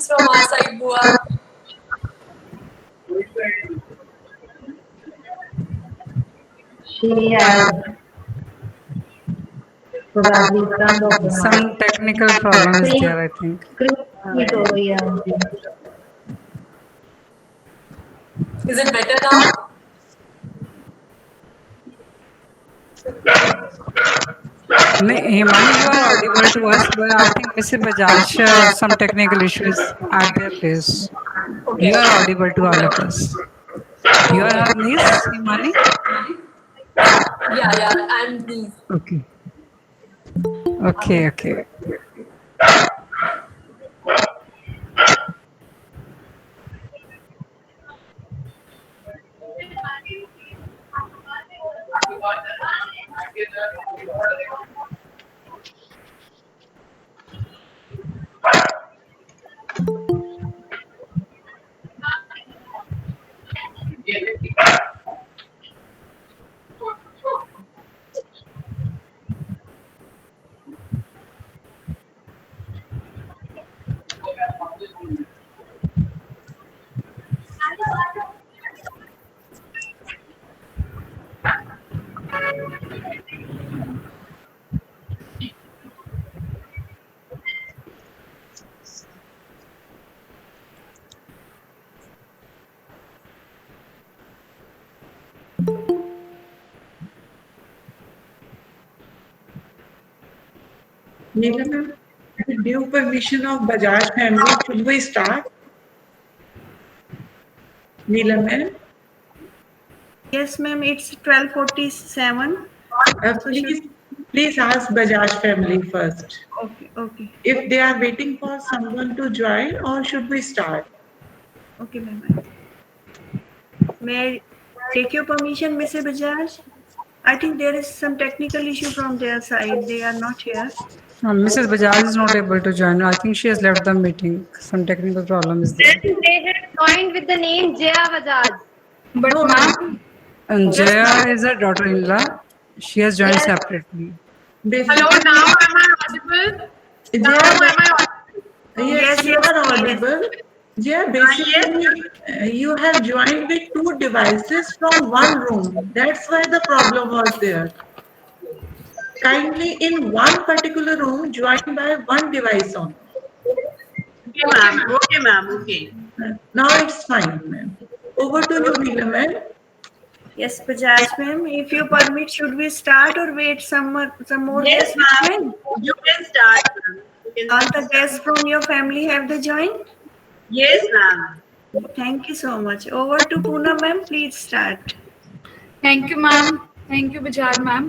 questions from our side, Bua. She has probably turned off the Some mic. technical problem is there, I think. It over here. Is it better now? Himani, you are audible to us, but I think Mr. Bajaj, some technical issues at their place. Okay. You are audible to all of us. You are her niece, Himani? Yeah, and these. Okay. Okay. Neelam, with due permission of Bajaj family, should we start? Neelam, Yes, ma'am, it's 12:47. please ask Bajaj family first. Okay. If they are waiting for someone to join, or should we start? Okay, ma'am. May I take your permission, Mr. Bajaj? I think there is some technical issue from their side. They are not here. Mrs. Bajaj is not able to join. I think she has left the meeting. Some technical problem is there. And they have joined with the name Jaya Bajaj. But No, ma'am, And Jaya is her daughter-in-law. She has joined separately. Hello, now am I audible? Now am I audible? Yes, you are audible. Yeah, basically, you have joined with two devices from one room. That's why the problem was there. Kindly, in one particular room, join by one device only. Okay, ma'am. Okay. Now it's fine, ma'am. Over to you, Neelam, ma'am. Yes, Bajaj, ma'am. If you permit, should we start or wait some more Yes, guests? ma'am. You can start, ma'am. All the guests from your family have they joined? Yes, ma'am. Thank you so much. Over to Poonam, ma'am. Please start. thank you ma'am, thank you Bajaj ma'am.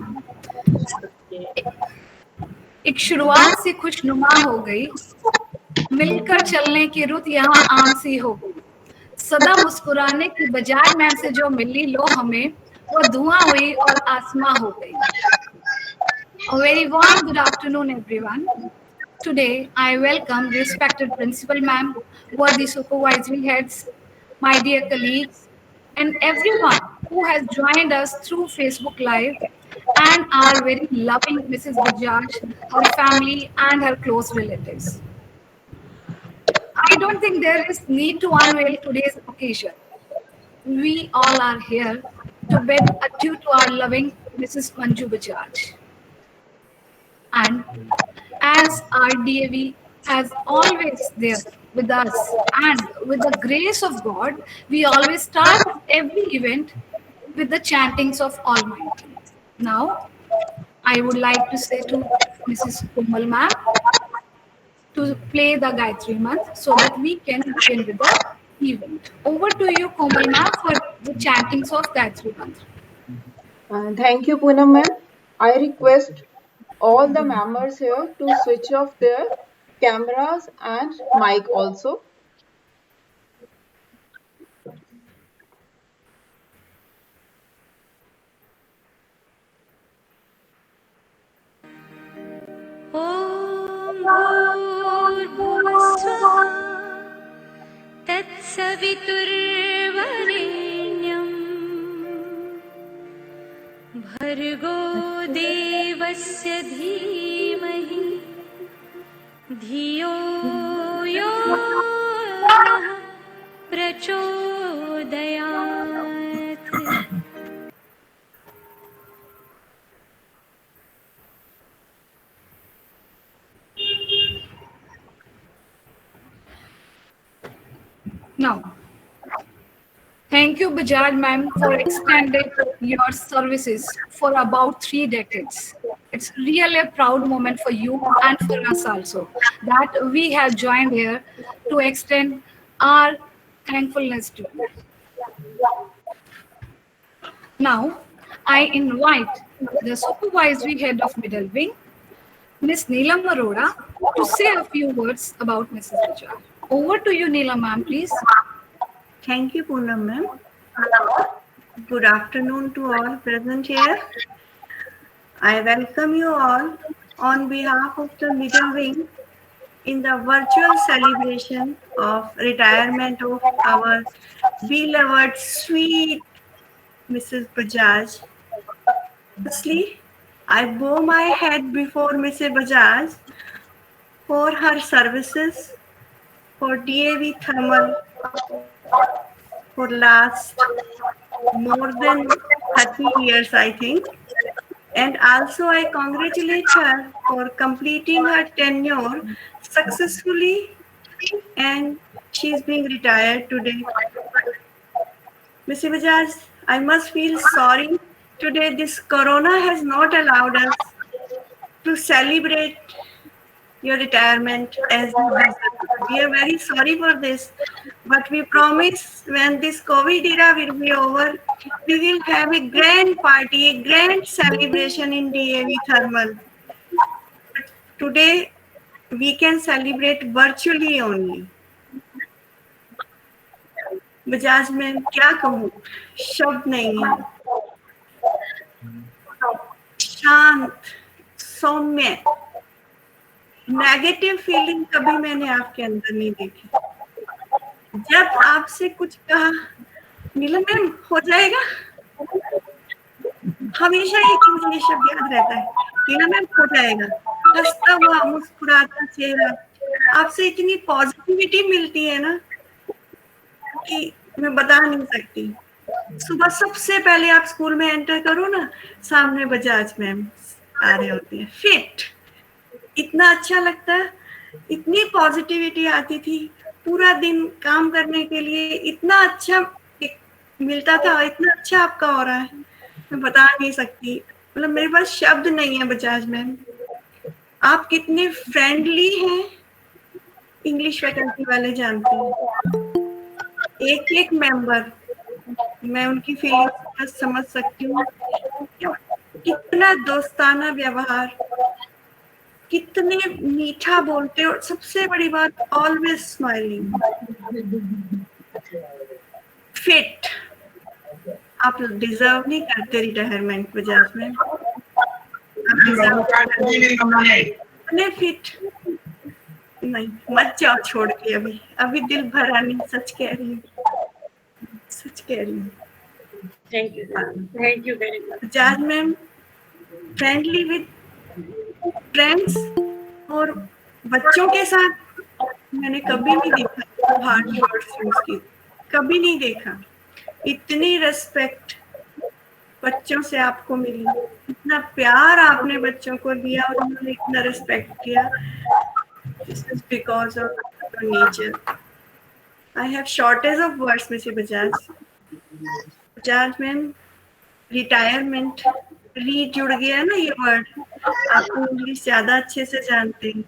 एक शुरुआत से खुशनुमा हो गई, मिलकर चलने की रुत यहाँ आम सी हो गई, सदा मुस्कुराने की बजाय मैम से जो मिली लो हमें, वो धुआं हुई और आसमां हो गई। A very warm good afternoon everyone. Today I welcome respected principal ma'am, worthy supervisory heads, my dear colleagues, and everyone who has joined us through Facebook Live, and our very loving Mrs. Bajaj, her family and her close relatives. I don't think there is need to unveil today's occasion. We all are here to bid adieu to our loving Mrs. Manju Bajaj. And as our DAV has always there with us, and with the grace of God, we always start every event with the chantings of Almighty. Now, I would like to say to Mrs. Komal ma'am to play the Gayatri Mantra so that we can begin with the event. Over to you, Komal ma'am, for the chantings of Gayatri Mantra. Thank you, Poonam ma'am. I request all the members here to switch off their cameras and mic also. ॐ भूर्भुवस्सुः तत्सवितुर्वरेण्यं भर्गो देवस्य धीमहि धियो यो नः प्रचोदयात्। Now, thank you, Bajaj ma'am, for extending your services for about 3 decades. It's really a proud moment for you and for us also that we have joined here to extend our thankfulness to you. Now, I invite the supervisory head of Middle Wing, Ms. Neelam Arora, to say a few words about Mrs. Bajaj. Over to you, Neelam ma'am, please. Thank you, Poonam ma'am. Good afternoon to all present here. I welcome you all on behalf of the Middle Wing in the virtual celebration of retirement of our beloved, sweet Mrs. Bajaj. Firstly, I bow my head before Mrs. Bajaj for her services for DAV Thermal for last more than 30 years, I think. And also I congratulate her for completing her tenure successfully, and she's being retired today. Mrs. Bajaj, I must feel sorry today. This corona has not allowed us to celebrate your retirement as you deserve. We are very sorry for this, but we promise when this COVID era will be over, we will have a grand party, a grand celebration in DAV Thermal. But today, we can celebrate virtually only. Bajaj में क्या कहूँ, शब्द नहीं है। शांत, सौम्य, negative feeling कभी मैंने आपके अंदर नहीं देखी। जब आपसे कुछ कहा, नीलम मैम हो जाएगा, हमेशा एक मुझे ये शब्द याद रहता है, नीलम मैम हो जाएगा। हंसता हुआ, मुस्कुराता चेहरा, आपसे इतनी पॉजिटिविटी मिलती है ना कि मैं बता नहीं सकती। सुबह सबसे पहले आप स्कूल में एंटर करो ना, सामने बजाज मैम आ रहे होते हैं, फिट, इतना अच्छा लगता है, इतनी पॉजिटिविटी आती थी, पूरा दिन काम करने के लिए इतना अच्छा मिलता था, इतना अच्छा आपका हो रहा है, मैं बता नहीं सकती। मतलब मेरे पास शब्द नहीं है बजाज मैम। आप कितने फ्रेंडली हैं, इंग्लिश फैकल्टी वाले जानते हैं। एक एक मेंबर, मैं उनकी फीलिंग समझ सकती हूँ। कितना दोस्ताना व्यवहार, कितने मीठा बोलते, और सबसे बड़ी बात ऑलवेज स्माइलिंग, फिट। आप डिजर्व नहीं करते रिटायरमेंट बजाज में, इतने फिट नहीं। मत जाओ छोड़ के, अभी दिल भरा नहीं, सच कह रही हूँ, सच कह रही हूँ। Thank you very much. Bajaj ma'am friendly with friends और बच्चों के साथ मैंने कभी नहीं देखा हार्ड वर्ड्स यूज की, कभी नहीं देखा। इतनी रिस्पेक्ट बच्चों से आपको मिली, इतना प्यार आपने बच्चों को दिया और उन्होंने इतना रिस्पेक्ट किया। This is because of your nature. I have shortage of words, Mrs. Bajaj. Bajaj ma'am, retirement, री जुड़ गया ना ये वर्ड, आपको इंग्लिश ज्यादा अच्छे से जानते हैं।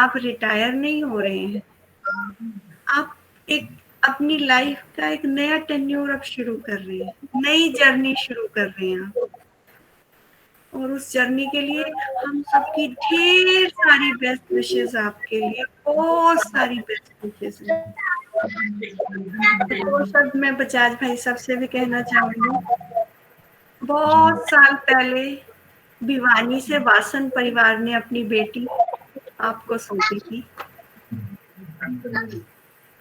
आप रिटायर नहीं हो रहे हैं, आप एक अपनी लाइफ का एक नया टेन्योर अब शुरू कर रहे हैं, नई जर्नी शुरू कर रहे हैं आप। और उस जर्नी के लिए हम सबकी ढेर सारी बेस्ट विशेस आपके लिए, बहुत सारी बेस्ट विशेस हैं। तो सब मैं बजाज भाई सबसे भी कहना चाहूंगी, बहुत साल पहले भिवानी से वासन परिवार ने अपनी बेटी आपको सौंपी थी।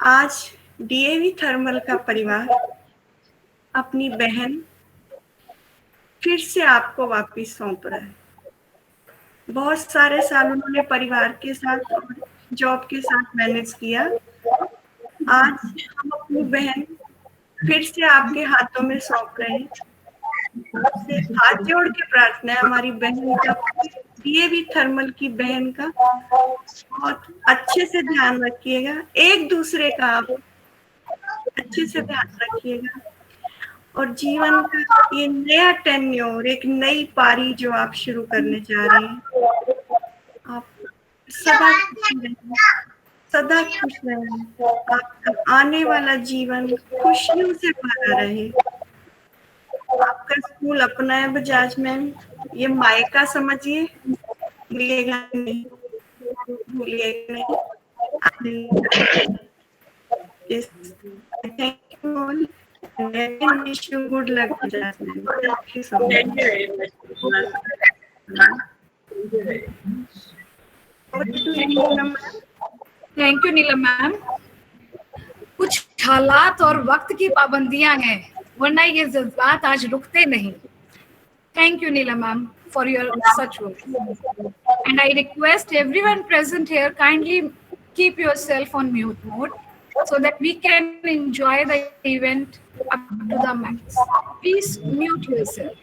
आज डीएवी थर्मल का परिवार अपनी बहन फिर से आपको वापस सौंप रहा है। बहुत सारे साल उन्होंने परिवार के साथ और जॉब के साथ मैनेज किया। आज हम अपनी बहन फिर से आपके हाथों में सौंप रहे हैं। आपसे हाथ जोड़ के प्रार्थना है हमारी बहन का, ये भी थर्मल की बहन का बहुत अच्छे से ध्यान रखिएगा, एक दूसरे का आप अच्छे से ध्यान रखिएगा, और जीवन का ये नया टेन्योर, एक नई पारी जो आप शुरू करने जा रहे हैं, आप सदा खुश रहें, सदा खुश रहें, आपका आने वाला जीवन खुशियों से भरा रहे। आपका स्कूल अपना है बजाज मैम, ये मायका समझिए, भूलिएगा नहीं, भूलिएगा नहीं। Thank you all, wish you good luck Bajaj ma'am. Thank you so much. Thank you very much. Over to you, Neelam ma'am. Thank you Neelam ma'am. कुछ हालात और वक्त की पाबंदियां हैं, वरना ये जज्बात आज रुकते नहीं। Thank you Neelam ma'am for your such work, and I request everyone present here kindly keep yourself on mute mode so that we can enjoy the event up to the max. Please mute yourself.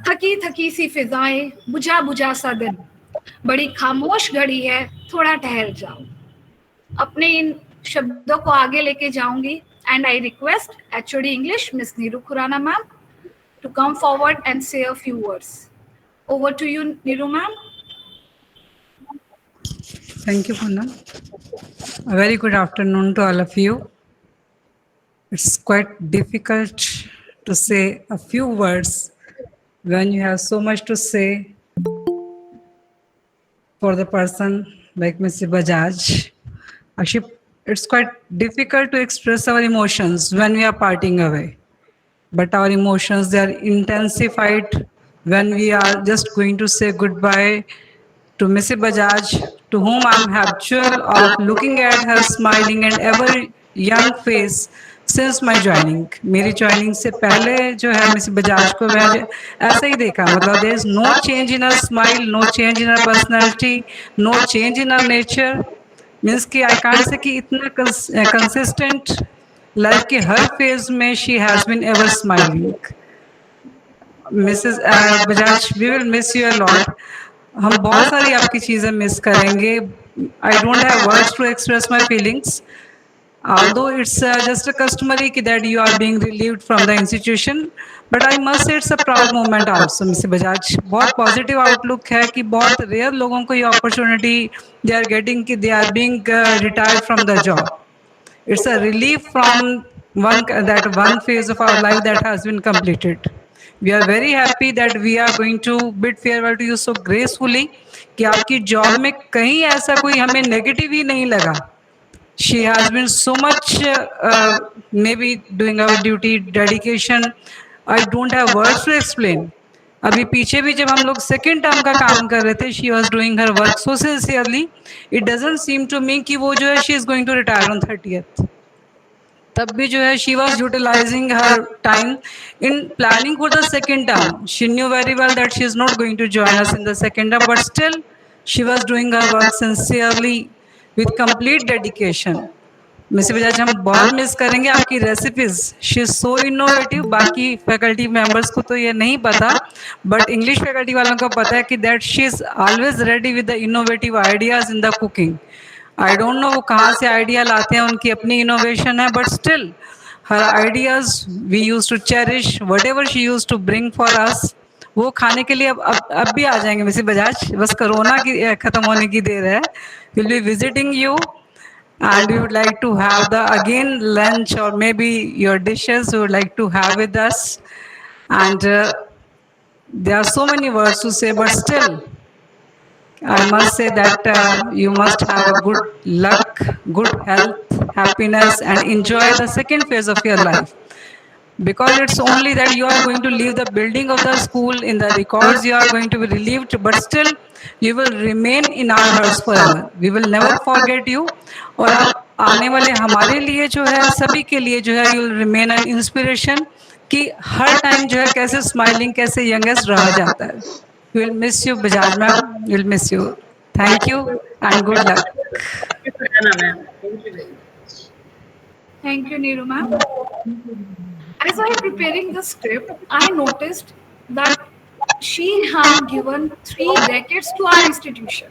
थकी थकी सी फिजाएं, बुझा बुझा सा दिन, बड़ी खामोश घड़ी है, थोड़ा ठहर जाओ। अपने इन शब्दों को आगे लेके जाऊंगी, and I request HOD English Miss Neeru Khurana ma'am to come forward and say a few words. Over to you, Neeru ma'am. Thank you, Poonam. A very good afternoon to all of you. It's quite difficult to say a few words when you have so much to say for the person like Mr. Bajaj. Actually, it's quite difficult to express our emotions when we are parting away. But our emotions, they are intensified when we are just going to say goodbye to Mrs. Bajaj, to whom I'm habitual of looking at her smiling and ever young face since my joining. मेरी joining से पहले जो है miss Bajaj को मैं ऐसा ही देखा, मतलब there is no change in her smile, no change in her personality, no change in her nature. Means कि I can't say कि इतना consistent life के हर phase में she has been ever smiling. Mrs. Bajaj, we will miss you a lot. हम बहुत सारी आपकी चीज़ें मिस करेंगे। I don't have words to express my feelings. Although it's just a customary that you are being relieved from the institution, but I must say it's a proud moment also, Mr. Bajaj. बहुत positive outlook है कि बहुत rare लोगों को ये opportunity they are getting कि they are being retired from the job. It's a relief from one phase of our life that has been completed. We are very happy that we are going to bid farewell to you so gracefully कि आपकी job में कहीं ऐसा कोई हमें negative ही नहीं लगा। She has been so much maybe doing our duty, dedication. I don't have words to explain. अभी पीछे भी जब हम लोग सेकेंड टर्म का काम कर रहे थे, she was doing her work so sincerely. It doesn't seem to me कि वो जो है she is going to retire on 30th. तब भी जो है she was utilizing her time in planning for the second term. She knew very well that she is not going to join us in the second term, but still she was doing her work sincerely with complete dedication. Miss Bajaj हम बहुत miss करेंगे आपकी recipes, she is so innovative. बाकी faculty members को तो ये नहीं पता, बट इंग्लिश फैकल्टी वालों को पता है कि that she is always ready with the innovative ideas in the cooking. I don't know वो कहाँ से आइडिया लाते हैं, उनकी अपनी इनोवेशन है, but still her ideas we use to cherish whatever she use to bring for us. वो खाने के लिए अब भी आ जाएंगे मिस बजाज, बस कोरोना की खत्म होने की देर है। Will be visiting you and we would like to have the again lunch or maybe your dishes we would like to have with us, and there are so many words to say, but still I must say that you must have a good luck, good health, happiness, and enjoy the second phase of your life, because it's only that you are going to leave the building of the school, in the records you are going to be relieved, but still you will remain in our hearts forever. We will never forget you. और आप आने वाले हमारे लिए जो है, सभी के लिए जो है, you will remain an inspiration कि हर टाइम जो है कैसे स्माइलिंग, कैसे यंगेस्ट रहा जाता है। We will miss you, Bajaj ma'am. We will miss you. Thank you and good luck. Vandana ma'am. Thank you very much. Thank you, Neeru ma'am. As I was preparing the script, I noticed that she had given 3 decades to our institution.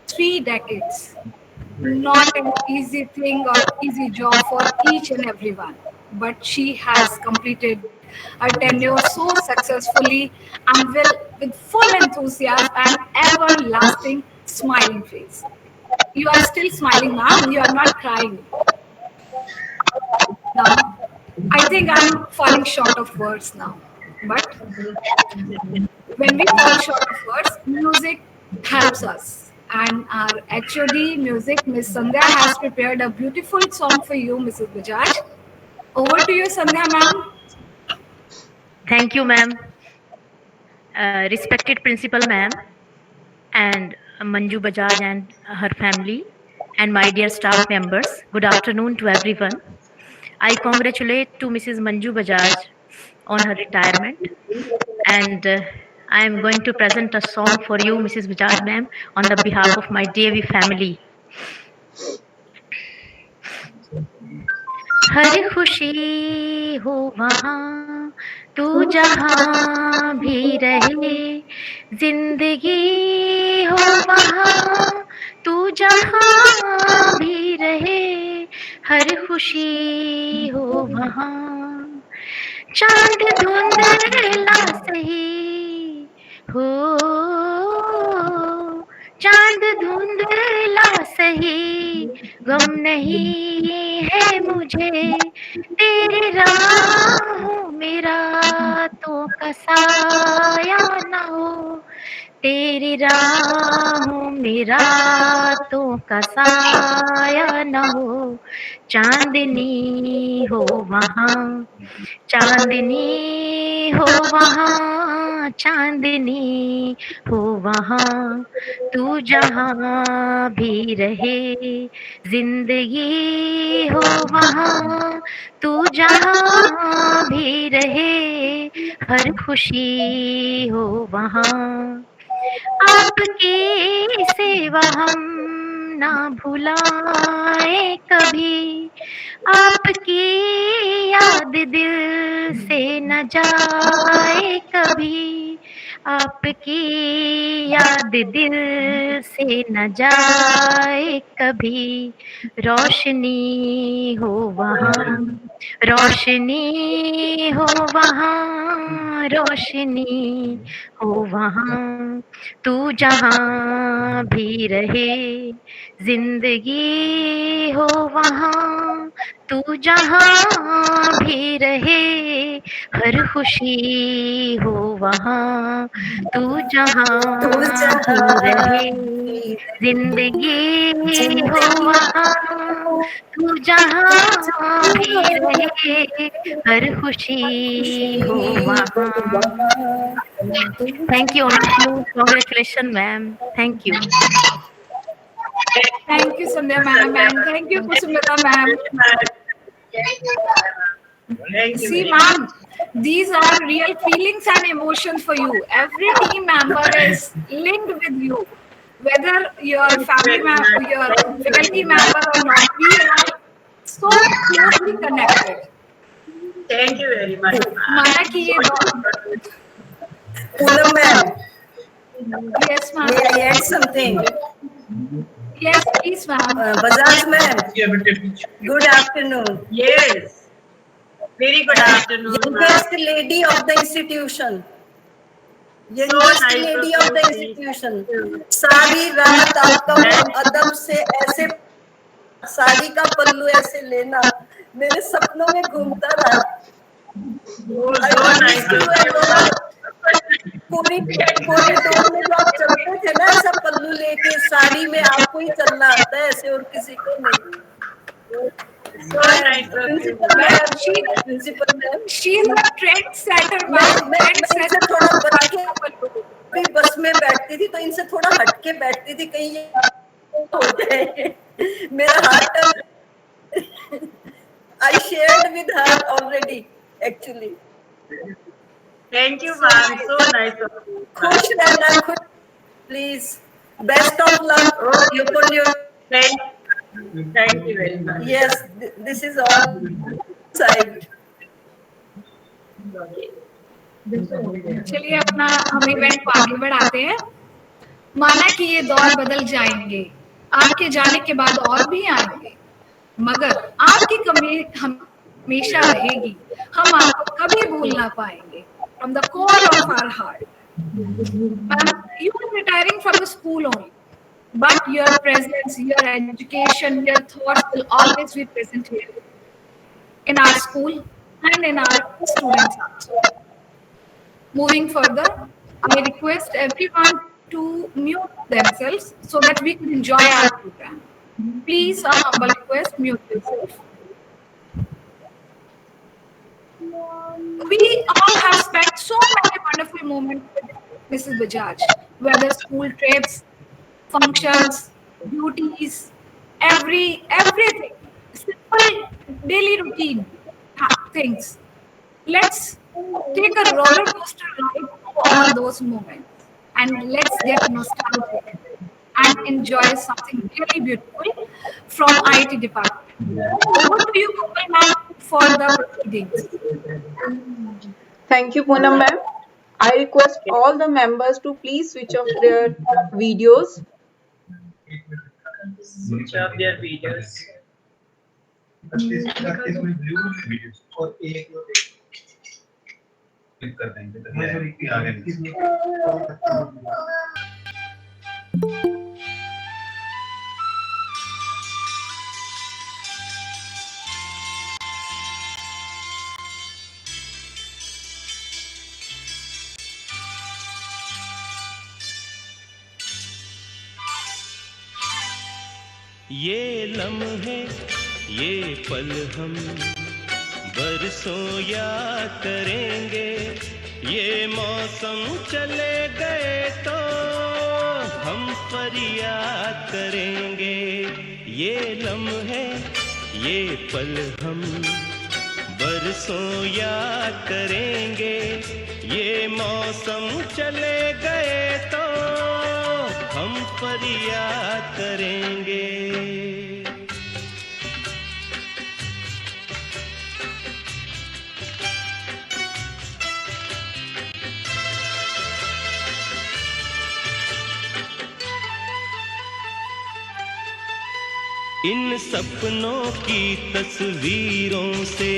3 decades. Not an easy thing or easy job for each and everyone. But she has completed her tenure so successfully and with full enthusiasm and everlasting smiling face. You are still smiling, ma'am. You are not crying. Now, I think I'm falling short of words now. But when we fall short of words, music helps us. And our HOD music, Miss Sandhya, has prepared a beautiful song for you, Mrs. Bajaj. Over to you, Sandhya ma'am. Thank you, ma'am. Respected principal, ma'am, and Manju Bajaj and her family, and my dear staff members. Good afternoon to everyone. I congratulate to Mrs. Manju Bajaj on her retirement, and I am going to present a song for you, Mrs. Bajaj, ma'am, on the behalf of my DAV family. हर खुशी हो वहाँ तू जहाँ भी रहे, जिंदगी हो वहाँ तू जहाँ भी रहे, हर खुशी हो वहाँ चांद धुंधला सही हो, चांद धुंधला सही, गम नहीं है मुझे तेरे राहों में रातों का साया न हो, तेरी राहों में रातों का साया न हो, चांदनी हो वहाँ, चांदनी हो वहाँ, चांदनी हो वहाँ तू जहाँ भी रहे, जिंदगी हो वहाँ तू जहाँ भी रहे, हर खुशी हो वहाँ आपकी सेवा हम ना भुलाए कभी, आपकी याद दिल से न जाए कभी, आपकी याद दिल से न जाए कभी, रोशनी हो वहाँ, रोशनी हो वहाँ, रोशनी हो वहाँ तू जहाँ भी रहे, जिंदगी हो वहाँ तू जहाँ भी रहे, हर खुशी हो वहाँ तू जहाँ भी रहे, जिंदगी हो वहाँ तू जहाँ भी रहे, हर खुशी हो वहाँ. Thank you, all of you. Congratulations, ma'am. Thank you. Thank you, Sandhya ma'am, and thank you, Kusumita ma'am. See, ma'am, these are real feelings and emotions for you. Every team member is linked with you, whether your family member, your faculty member or not. We are so closely connected. Thank you very much. माना कि ये Poonam ma'am, yes, ma'am. may I add something? Yes, please, ma'am. Bajaj ma'am, good afternoon. Yes. Very good afternoon. Youngest lady of the institution. Youngest lady of the institution. सारी रात आपका वो अदब से ऐसे साड़ी का पल्लू ऐसे लेना मेरे सपनों में घूमता रहा. पूरी कॉरिडोर में जो आप चलते थे ना ऐसा पल्लू लेके साड़ी में आपको ही चलना आता है ऐसे और किसी को नहीं. Principal ma'am, she is a trendsetter, ma'am. मैं इनसे थोड़ा बच के बस में बैठती थी तो इनसे थोड़ा हटके बैठती थी कहीं ये हो जाए. मेरा heart I shared with her already actually. Thank you, ma'am. So nice of you. खुश रहना, खुश. Please, best of luck. You put your Thank you very much. Yes, this is all side. चलिए अपना हम इवेंट को आगे बढ़ाते हैं। माना कि ये दौर बदल जाएंगे, आपके जाने के बाद और भी आएंगे, मगर आपकी कमी हमेशा रहेगी, हम आपको कभी भूल ना पाएंगे। From the core of our heart. You are retiring from the school only, but your presence, your education, your thoughts will always be present here in our school and in our students also. Moving further, I request everyone to mute themselves so that we can enjoy our program. Please, a humble request, mute yourself. We all have spent so many wonderful moments with Mrs. Bajaj, whether school trips, functions, duties, everything, simple daily routine things. Let's take a roller coaster ride through all those moments and let's get nostalgic and enjoy something really beautiful from IT department. Over to you, Gopal ma'am, for the proceedings. Thank you, Poonam ma'am. I request all the members to please switch off their videos. Switch off their videos. और एक click कर देंगे आगे। ये लम्हे ये पल हम बरसों याद करेंगे, ये मौसम चले गए तो हम फरियाद करेंगे। ये लम्हे ये पल हम बरसों याद करेंगे, ये मौसम चले गए तो हम फरियाद करेंगे। इन सपनों की तस्वीरों से,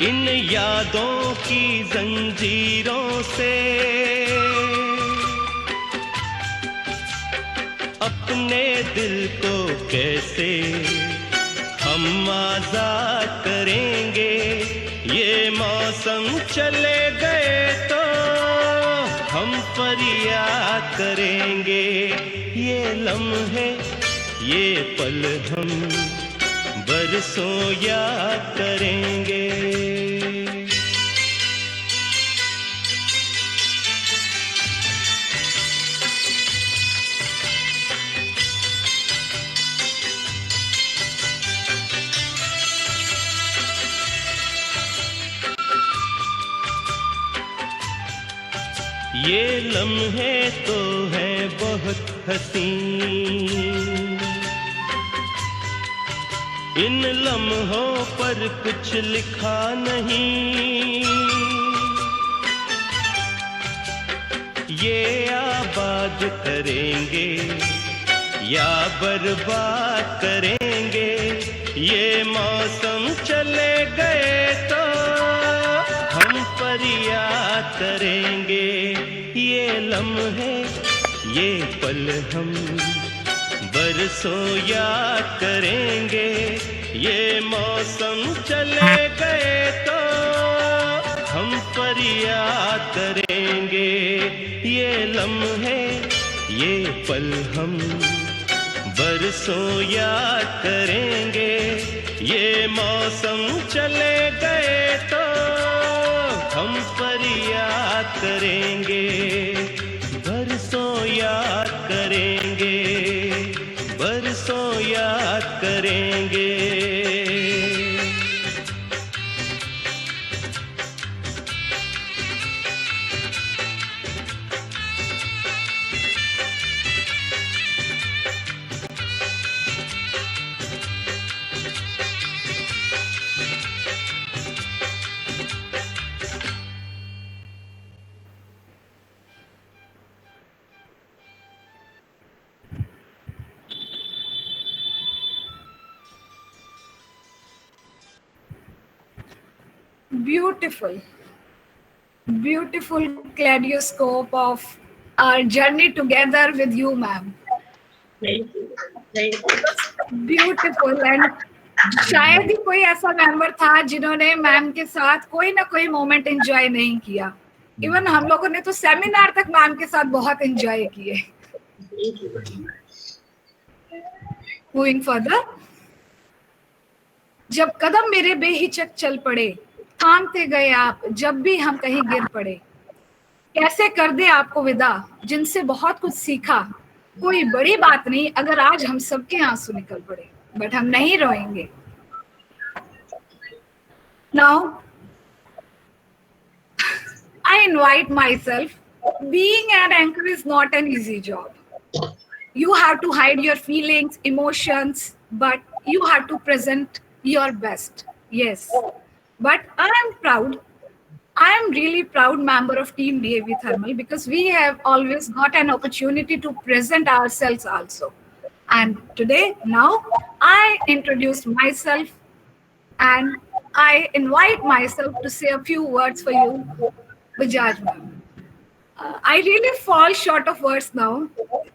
इन यादों की जंजीरों से अपने दिल को कैसे हम आजाद करेंगे। ये मौसम चले गए तो हम फरियाद करेंगे। ये लम्हे ये पल हम बरसों याद करेंगे। ये लम्हे तो हैं बहुत हसीन, इन लम्हों पर कुछ लिखा नहीं। ये आबाद करेंगे या बर्बाद करेंगे, ये मौसम चले गए तो हम फरियाद करेंगे। ये लम्हे ये पल हम बरसों याद करेंगे, ये मौसम चले गए तो हम फरियाद करेंगे। ये लम्हे ये पल हम बरसों याद करेंगे, ये मौसम चले गए तो हम फरियाद करेंगे। बरसों याद करेंगे, बरसों याद करेंगे। beautiful, beautiful kaleidoscope of our journey together with you, ma'am. Thank you. Thank you. Beautiful. And शायद ही कोई ऐसा मेंबर था जिन्होंने मैम के साथ कोई ना कोई मोमेंट एंजॉय नहीं किया. इवन हम लोगों ने तो सेमिनार तक मैम के साथ बहुत एंजॉय किए. मूविंग फर्दर, जब कदम मेरे बेहिचक चल पड़े, थामते गए आप जब भी हम कहीं गिर पड़े. कैसे कर दे आपको विदा जिनसे बहुत कुछ सीखा. कोई बड़ी बात नहीं अगर आज हम सबके आंसू निकल पड़े, बट हम नहीं रोएंगे. Now, I invite myself. Being an anchor is not an easy job. You have to hide your feelings, emotions, but you have to present your best. Yes. But I am proud. I am really proud member of Team DAV Thermal because we have always got an opportunity to present ourselves also. And today, now, I introduce myself and I invite myself to say a few words for you, Bajaj ma'am. I really fall short of words now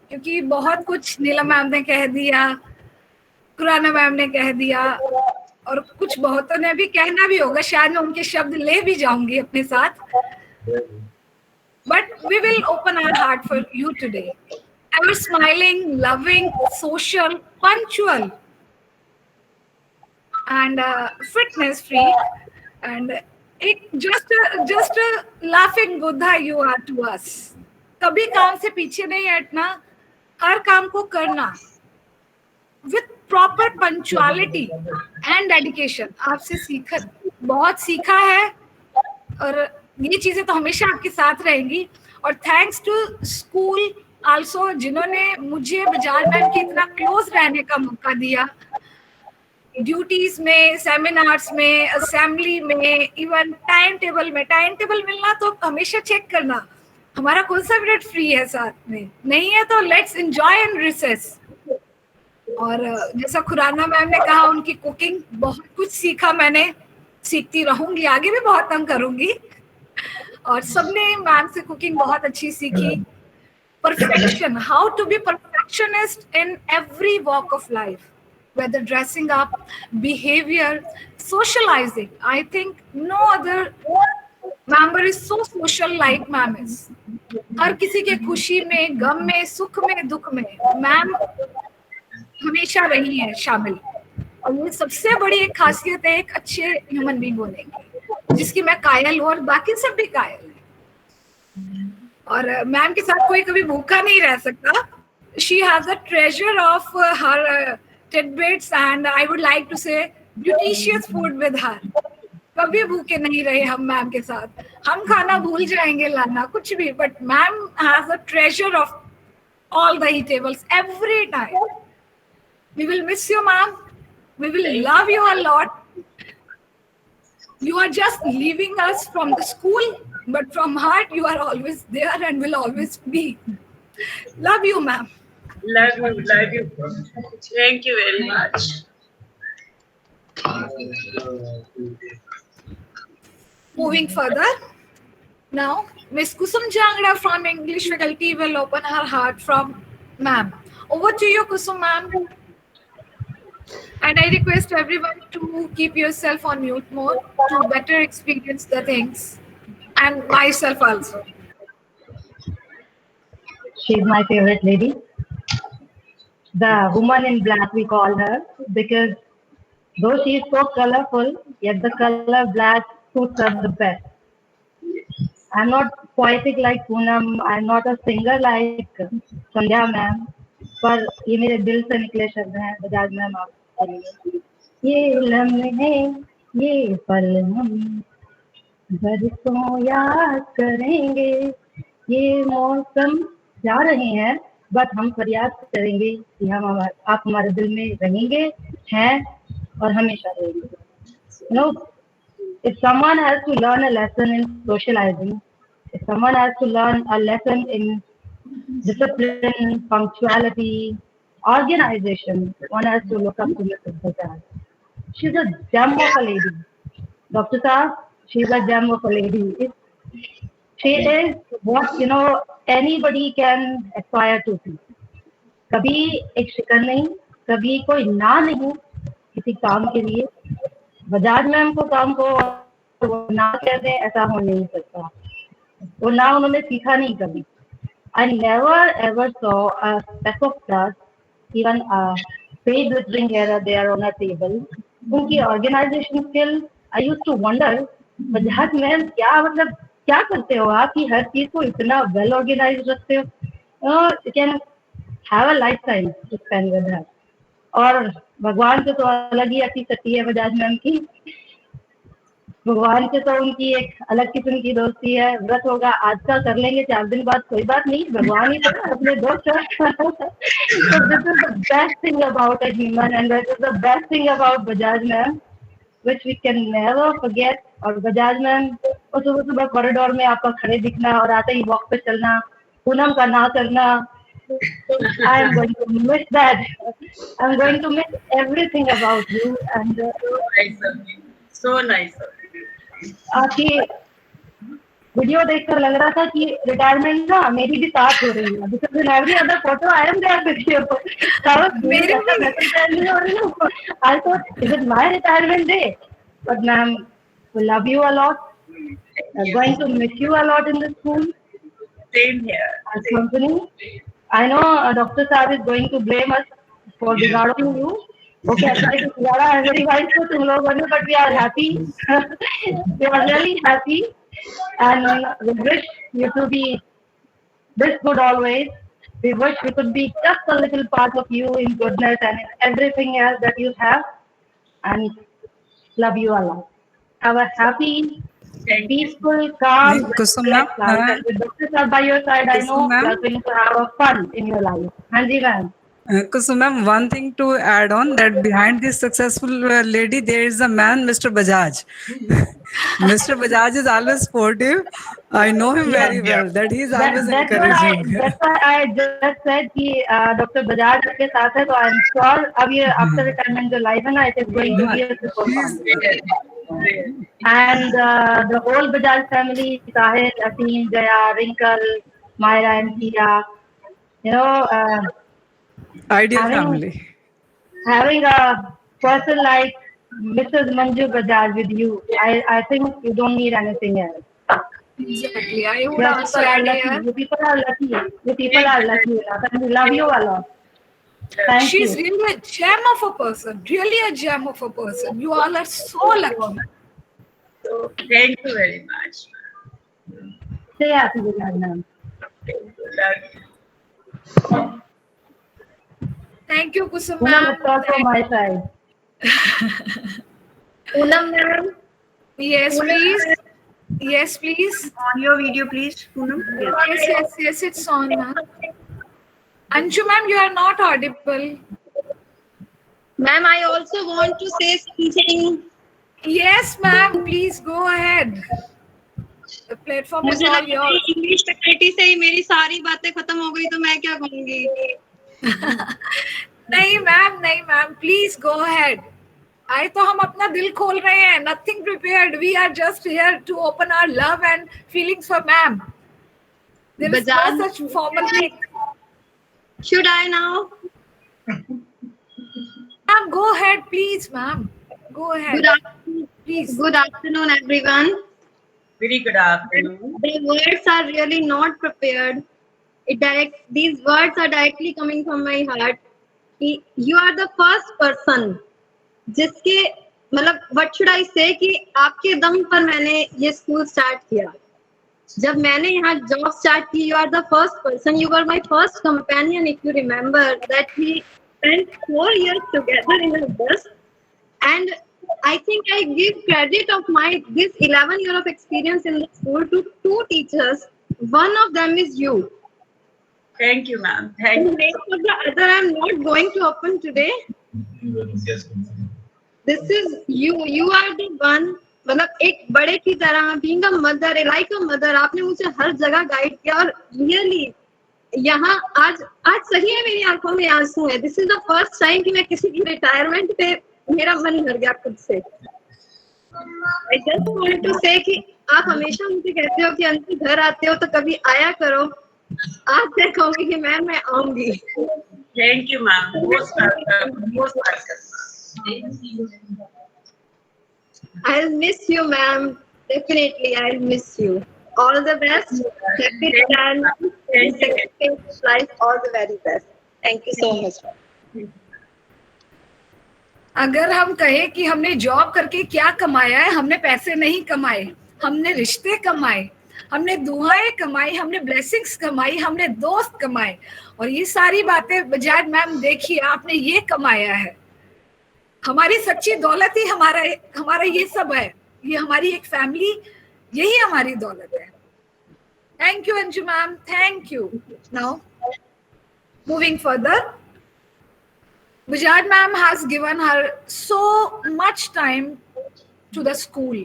क्योंकि बहुत कुछ नीलम ma'am ने कह दिया, Khurana ma'am ने कह दिया और कुछ बहुतों ने भी कहना भी होगा. शायद मैं उनके शब्द ले भी जाऊंगी अपने साथ. But we will open our heart for you today. Ever smiling, loving, social, punctual, and fitness freak, and just a laughing Buddha you are to us. कभी काम से पीछे नहीं हटना, हर काम को करना with proper punctuality and dedication. आपसे बहुत सीखा है और ये चीजें तो हमेशा आपके साथ रहेंगी. और थैंक्स टू स्कूल आल्सो जिन्होंने मुझे बजाज मैम के इतना क्लोज रहने का मौका दिया. ड्यूटीज में, सेमिनार्स में, असेंबली में, इवन टाइम टेबल मिलना तो हमेशा चेक करना हमारा कौन सा पीरियड फ्री है, साथ में नहीं है तो लेट्स एंजॉय इन रिसेस. और जैसा खुराना मैम ने कहा, उनकी कुकिंग बहुत कुछ सीखा मैंने, सीखती रहूंगी, आगे भी बहुत तंग करूंगी. और सबने मैम से कुकिंग बहुत अच्छी सीखी. Perfection, how to be perfectionist in every walk of life, whether dressing up, behavior, socializing. I think no other member is so social like ma'am is. हर किसी के खुशी में, गम में, सुख में, दुख में मैम हमेशा रही है शामिल. और ये सबसे बड़ी एक खासियत है एक अच्छे ह्यूमन बीइंग होने की, जिसकी मैं कायल हूँ और बाकी सब भी कायल है. और मैम के साथ कोई कभी भूखा नहीं रह सकता. She has a treasure of her tidbits and I would like to say nutritious food with her. कभी भूखे नहीं रहे हम मैम के साथ. हम खाना भूल जाएंगे लाना कुछ भी, but ma'am has a treasure of all the eatables every time. We will miss you, ma'am. We will love you a lot. You are just leaving us from the school, but from heart you are always there and will always be. Love you, ma'am. Love you. Thank you very much. Moving further, now Miss Kusum Jangra from English faculty will open her heart from ma'am. Over to you, Kusum ma'am. And I request everyone to keep yourself on mute mode to better experience the things, and myself also. She's my favorite lady. The woman in black, we call her, because though she is so colorful, yet the color black suits her the best. I'm not poetic like Poonam, I'm not a singer like Sandhya ma'am, पर ये मेरे दिल से निकले शब्द हैं Bajaj ma'am आपके लिए. ये लम्हे, ये पल हम बरसों याद करेंगे. ये मौसम जा रहे हैं, बट हम फरियाद करेंगे कि आप हमारे दिल में रहेंगे, हैं और हमेशा रहेंगे. You know, if someone has to learn a lesson in socializing, if someone has to learn a lesson in discipline, punctuality, organization, one has to look up to Mrs. Bajaj. She's a gem of a lady. Dr. Saab, she's a gem of a lady. She is what anybody can aspire to be. कभी एक शिकन नहीं, कभी कोई ना नहीं किसी काम के लिए. बजाज मैम को काम को वो ना कहते हैं, ऐसा हो नहीं सकता. वो ना उन्होंने सीखा नहीं कभी. I never ever saw a speck of dust, even a fade glittering hair there on a table. उनकी organization skill, I used to wonder, Bajaj ma'am क्या करते हो आप कि हर चीज को इतना well organized रखते हो? You can have a lifetime to spend with her. और भगवान से तो अलग ही अच्छी सती है बजाज मैम की. भगवान से तो उनकी एक अलग किस्म की दोस्ती है. व्रत होगा आज का कर लेंगे, 4 दिन बाद कोई बात नहीं, भगवान ही तो अपने दोस्त. So this is the best thing about a human, and that is the best thing about Bajaj ma'am, which we can never forget. और बजाज मैम और सुबह सुबह कॉरिडोर में आपका खड़े दिखना और आते ही वॉक पे चलना, पूनम का ना करना. I am going to miss that. I'm going to miss everything about you. And so nice. आपकी वीडियो देखकर लग रहा था कि रिटायरमेंट ना मेरी भी साथ हो रही है. Because in every other photo I am there with you. मेरी भी हो रही हूँ. I thought, is it my retirement day? But ma'am, we love you a lot. I'm going to miss you a lot in the school. Same here. As company. I know Dr. Saab is going to blame us for बिगाड़ing you. Okay, अच्छा है कि बिगाड़ा है मेरी wife को तुम लोगों ने, but we are happy. We are really happy, and we wish you to be this good always. We wish we could be just a little part of you in goodness and in everything else that you have, and love you a lot. Have a happy, peaceful, calm, relaxed life. With Dr. Saab by your side, I know you are going to have a fun in your life. Hanji ma'am. Kusum ma'am, one thing to add on, that behind this successful lady, there is a man, Mr. Bajaj. Mr. Bajaj is always sportive. I know him very well. That he is always encouraging. That's why I just said कि Dr. Bajaj के साथ है, तो I am sure अब ये after retirement जो life है ना, it is going to be a super fun. And the whole Bajaj family, Sahil, Asim, Jaya, Wrinkle, Myra, and Tia, ideal family. Having a person like Mrs. Manju Bajaj with you, I think you don't need anything else. Exactly. I would also add here. You people are lucky. You people are lucky. And we love you a lot. She's really a gem of a person. Really a gem of a person. You all are so lucky. So, thank you very much. Say happy Bajaj ma'am. Thank you, Kusum ma'am. From my side. Poonam ma'am. Yes, please. Yes, please. On your video, please, Poonam. Yes, it's on, ma'am. Anju ma'am, you are not audible. Ma'am, I also want to say something. Yes, ma'am, please go ahead. The platform is all yours. English faculty से ही मेरी सारी बातें खत्म हो गई, तो मैं क्या कहूँगी? नहीं मैम, प्लीज गो अहेड. आए तो हम अपना दिल खोल रहे हैं. Nothing prepared. We are just here to open our love and feelings for ma'am. There is no such formal thing. Should I now? Ma'am, go ahead, please, ma'am. Go ahead. Good afternoon, please. Good afternoon, everyone. Very good afternoon. The words are really not prepared. These words are directly coming from my heart. You are the first person जिसके मतलब what should I say कि आपके दम पर मैंने ये school start किया. जब मैंने यहाँ जॉब स्टार्ट की, you are the first person. You were my first companion, if you remember that we spent 4 years together in a bus. And I think I give credit of this 11 year of experience in the school to 2 teachers. One of them is you. Thank you, ma'am. Thank you. The name of the other I'm not going to open today. This is you. You are the one. मतलब एक बड़े की तरह, being a mother, like a mother, आपने मुझे हर जगह guide किया. और really यहाँ आज सही है मेरी आंखों में आंसू है. This is the first time कि मैं किसी की रिटायरमेंट पे मेरा मन भर गया खुद से. I just want to say कि आप हमेशा मुझे कहते हो कि अंकल घर आते हो तो कभी आया करो। आज मैं कहूँगी कि मैम मैं आऊंगी। Thank you, ma'am. Most welcome. Most welcome. I'll miss you, ma'am. Definitely, I'll miss you. All the best. Happy retirement. Second phase of life. All the very best. Thank you so much. अगर हम कहें कि हमने job करके क्या कमाया है, हमने पैसे नहीं कमाए, हमने रिश्ते कमाए, हमने दुआएं कमाई, हमने ब्लेसिंग्स कमाई, हमने दोस्त कमाए। और ये सारी बातें बजाज मैम देखिए आपने ये कमाया है। हमारी सच्ची दौलत ही हमारा ये सब है। ये हमारी एक फैमिली, यही हमारी दौलत है। Thank you Anju ma'am, thank you. Now moving further, Bajaj ma'am has given her so much time to the school.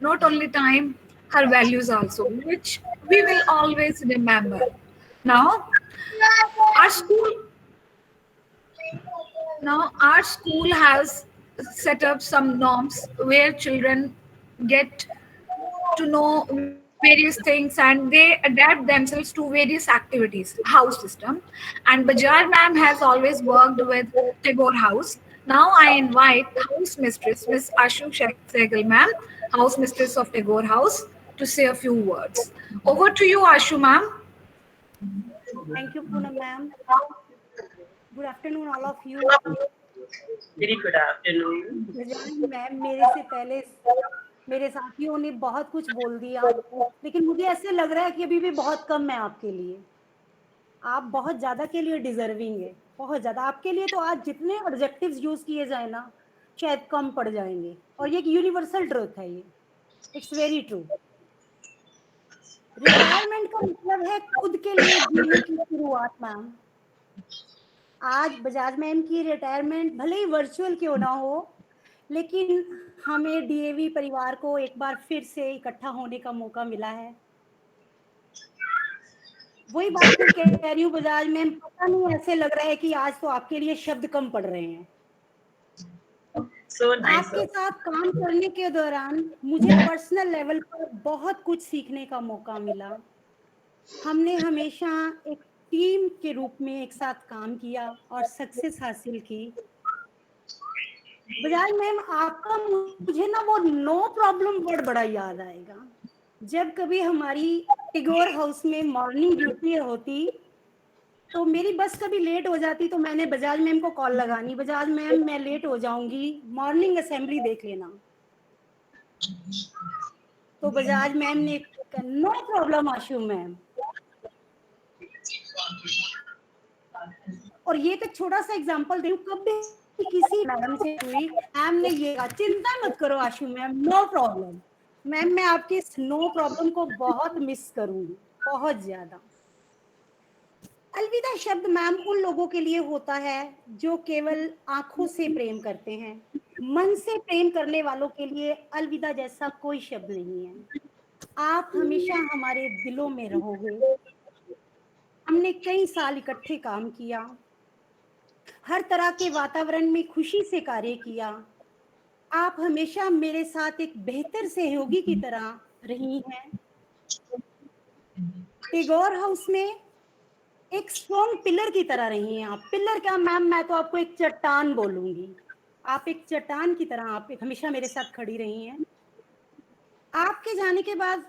Not only time, her values also, which we will always remember. Now, our school has set up some norms where children get to know various things and they adapt themselves to various activities, house system. And Bajaj ma'am has always worked with Tagore House. Now I invite House Mistress, Miss Ashu Sehgal ma'am, House Mistress of Tagore House, to say a few words. Over to you, Ashu ma'am. Thank you, Poonam ma'am. Good afternoon, all of you. Very good afternoon. Bajaj ma'am मेरे से पहले मेरे साथियों ने बहुत कुछ बोल दिया, लेकिन मुझे ऐसे लग रहा है कि अभी भी बहुत कम है आपके लिए। आप बहुत ज़्यादा के लिए डिजर्विंग है, बहुत ज़्यादा। आपके लिए तो आज जितने एडजेक्टिव्स यूज़ किए जाए ना शायद कम पड़ जाएंगे, और ये एक यूनिवर्सल ट्रूथ है, ये इट्स वेरी ट्रू। रिटायरमेंट का मतलब है खुद के लिए जीने की शुरुआत मैम। आज बजाज मैम की रिटायरमेंट भले ही वर्चुअल क्यों ना हो, लेकिन हमें डीएवी परिवार को एक बार फिर से इकट्ठा होने का मौका मिला है। वही बात मैं कह रही हूँ बजाज मैम, पता नहीं ऐसे लग रहा है कि आज तो आपके लिए शब्द कम पड़ रहे हैं। आपके साथ काम करने के दौरान मुझे पर्सनल लेवल पर बहुत कुछ सीखने का मौका मिला। हमने हमेशा एक टीम के रूप में एक साथ काम किया और सक्सेस हासिल की। बजाज मैम आपका मुझे ना वो नो प्रॉब्लम वर्ड बड़ा याद आएगा। जब कभी हमारी टिगोर हाउस में मॉर्निंग ड्यूटी होती तो मेरी बस कभी लेट हो जाती तो मैंने बजाज मैम को कॉल लगानी, बजाज मैम मैं लेट हो जाऊंगी, मॉर्निंग असेंबली देख लेना। तो बजाज मैम ने नो प्रॉब्लम आशु मैम। और ये तो छोटा सा एग्जांपल दूं, कभी किसी मैडम से हुई, मैम ने ये कहा चिंता मत करो आशु मैम, नो प्रॉब्लम। मैम मैं आपके इस नो प्रॉब्लम को बहुत मिस करूंगी, बहुत ज्यादा। अलविदा शब्द मैम उन लोगों के लिए होता है जो केवल आंखों से प्रेम करते हैं। मन से प्रेम करने वालों के लिए अलविदा जैसा कोई शब्द नहीं है। आप हमेशा हमारे दिलों में रहोगे। हमने कई साल इकट्ठे काम किया, हर तरह के वातावरण में खुशी से कार्य किया। आप हमेशा मेरे साथ एक बेहतर सहयोगी की तरह रही हैं। टिगोर हाउस में एक स्ट्रॉन्ग पिलर की तरह रही हैं आप। पिलर क्या मैम, मैं तो आपको एक चट्टान बोलूंगी। आप एक चट्टान की तरह आप हमेशा मेरे साथ खड़ी रही हैं। आपके जाने के बाद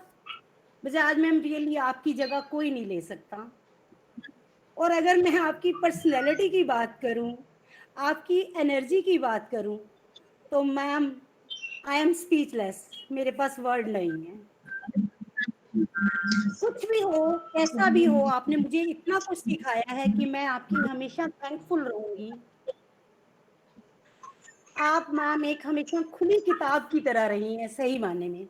बजाज मैम रियली आपकी जगह कोई नहीं ले सकता। और अगर मैं आपकी पर्सनैलिटी की बात करूं, आपकी एनर्जी की बात करूं, तो मैम आई एम स्पीचलेस, मेरे पास वर्ड नहीं है। कुछ भी हो, कैसा भी हो, आपने मुझे इतना कुछ सिखाया है कि मैं आपकी हमेशा थैंकफुल रहूंगी। आप मैम एक हमेशा खुली किताब की तरह रही हैं, सही मायने में।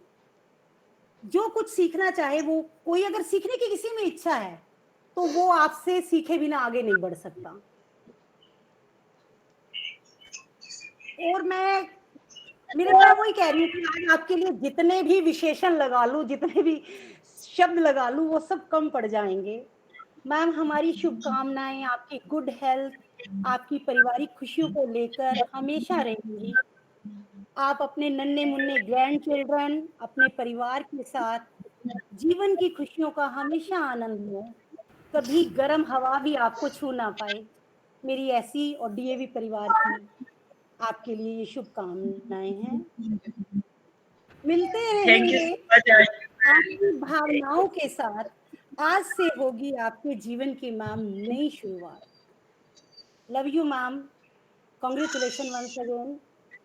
जो कुछ सीखना चाहे वो, कोई अगर सीखने की किसी में इच्छा है तो वो आपसे सीखे बिना आगे नहीं बढ़ सकता। और मैं वही कह रही हूँ कि आज आपके लिए जितने भी विशेषण लगा लूं, जितने भी शब्द लगा लूं, वो सब कम पड़ जाएंगे। मैम हमारी शुभकामनाएं आपकी गुड हेल्थ, आपकी पारिवारिक खुशियों को लेकर हमेशा रहेंगी। आप अपने नन्हे मुन्ने ग्रैंड चिल्ड्रन अपने परिवार के साथ जीवन की खुशियों का हमेशा आनंद लो। कभी गर्म हवा भी आपको छू ना पाए। मेरी ऐसी और डीएवी परिवार की आपके लिए ये शुभकामनाएं हैं। मिलते Thank you रहेंगे so much, Ashu. आपकी भावनाओं के साथ। आज से होगी आपके जीवन की मैम नई शुरुआत। Love you ma'am, congratulation once again.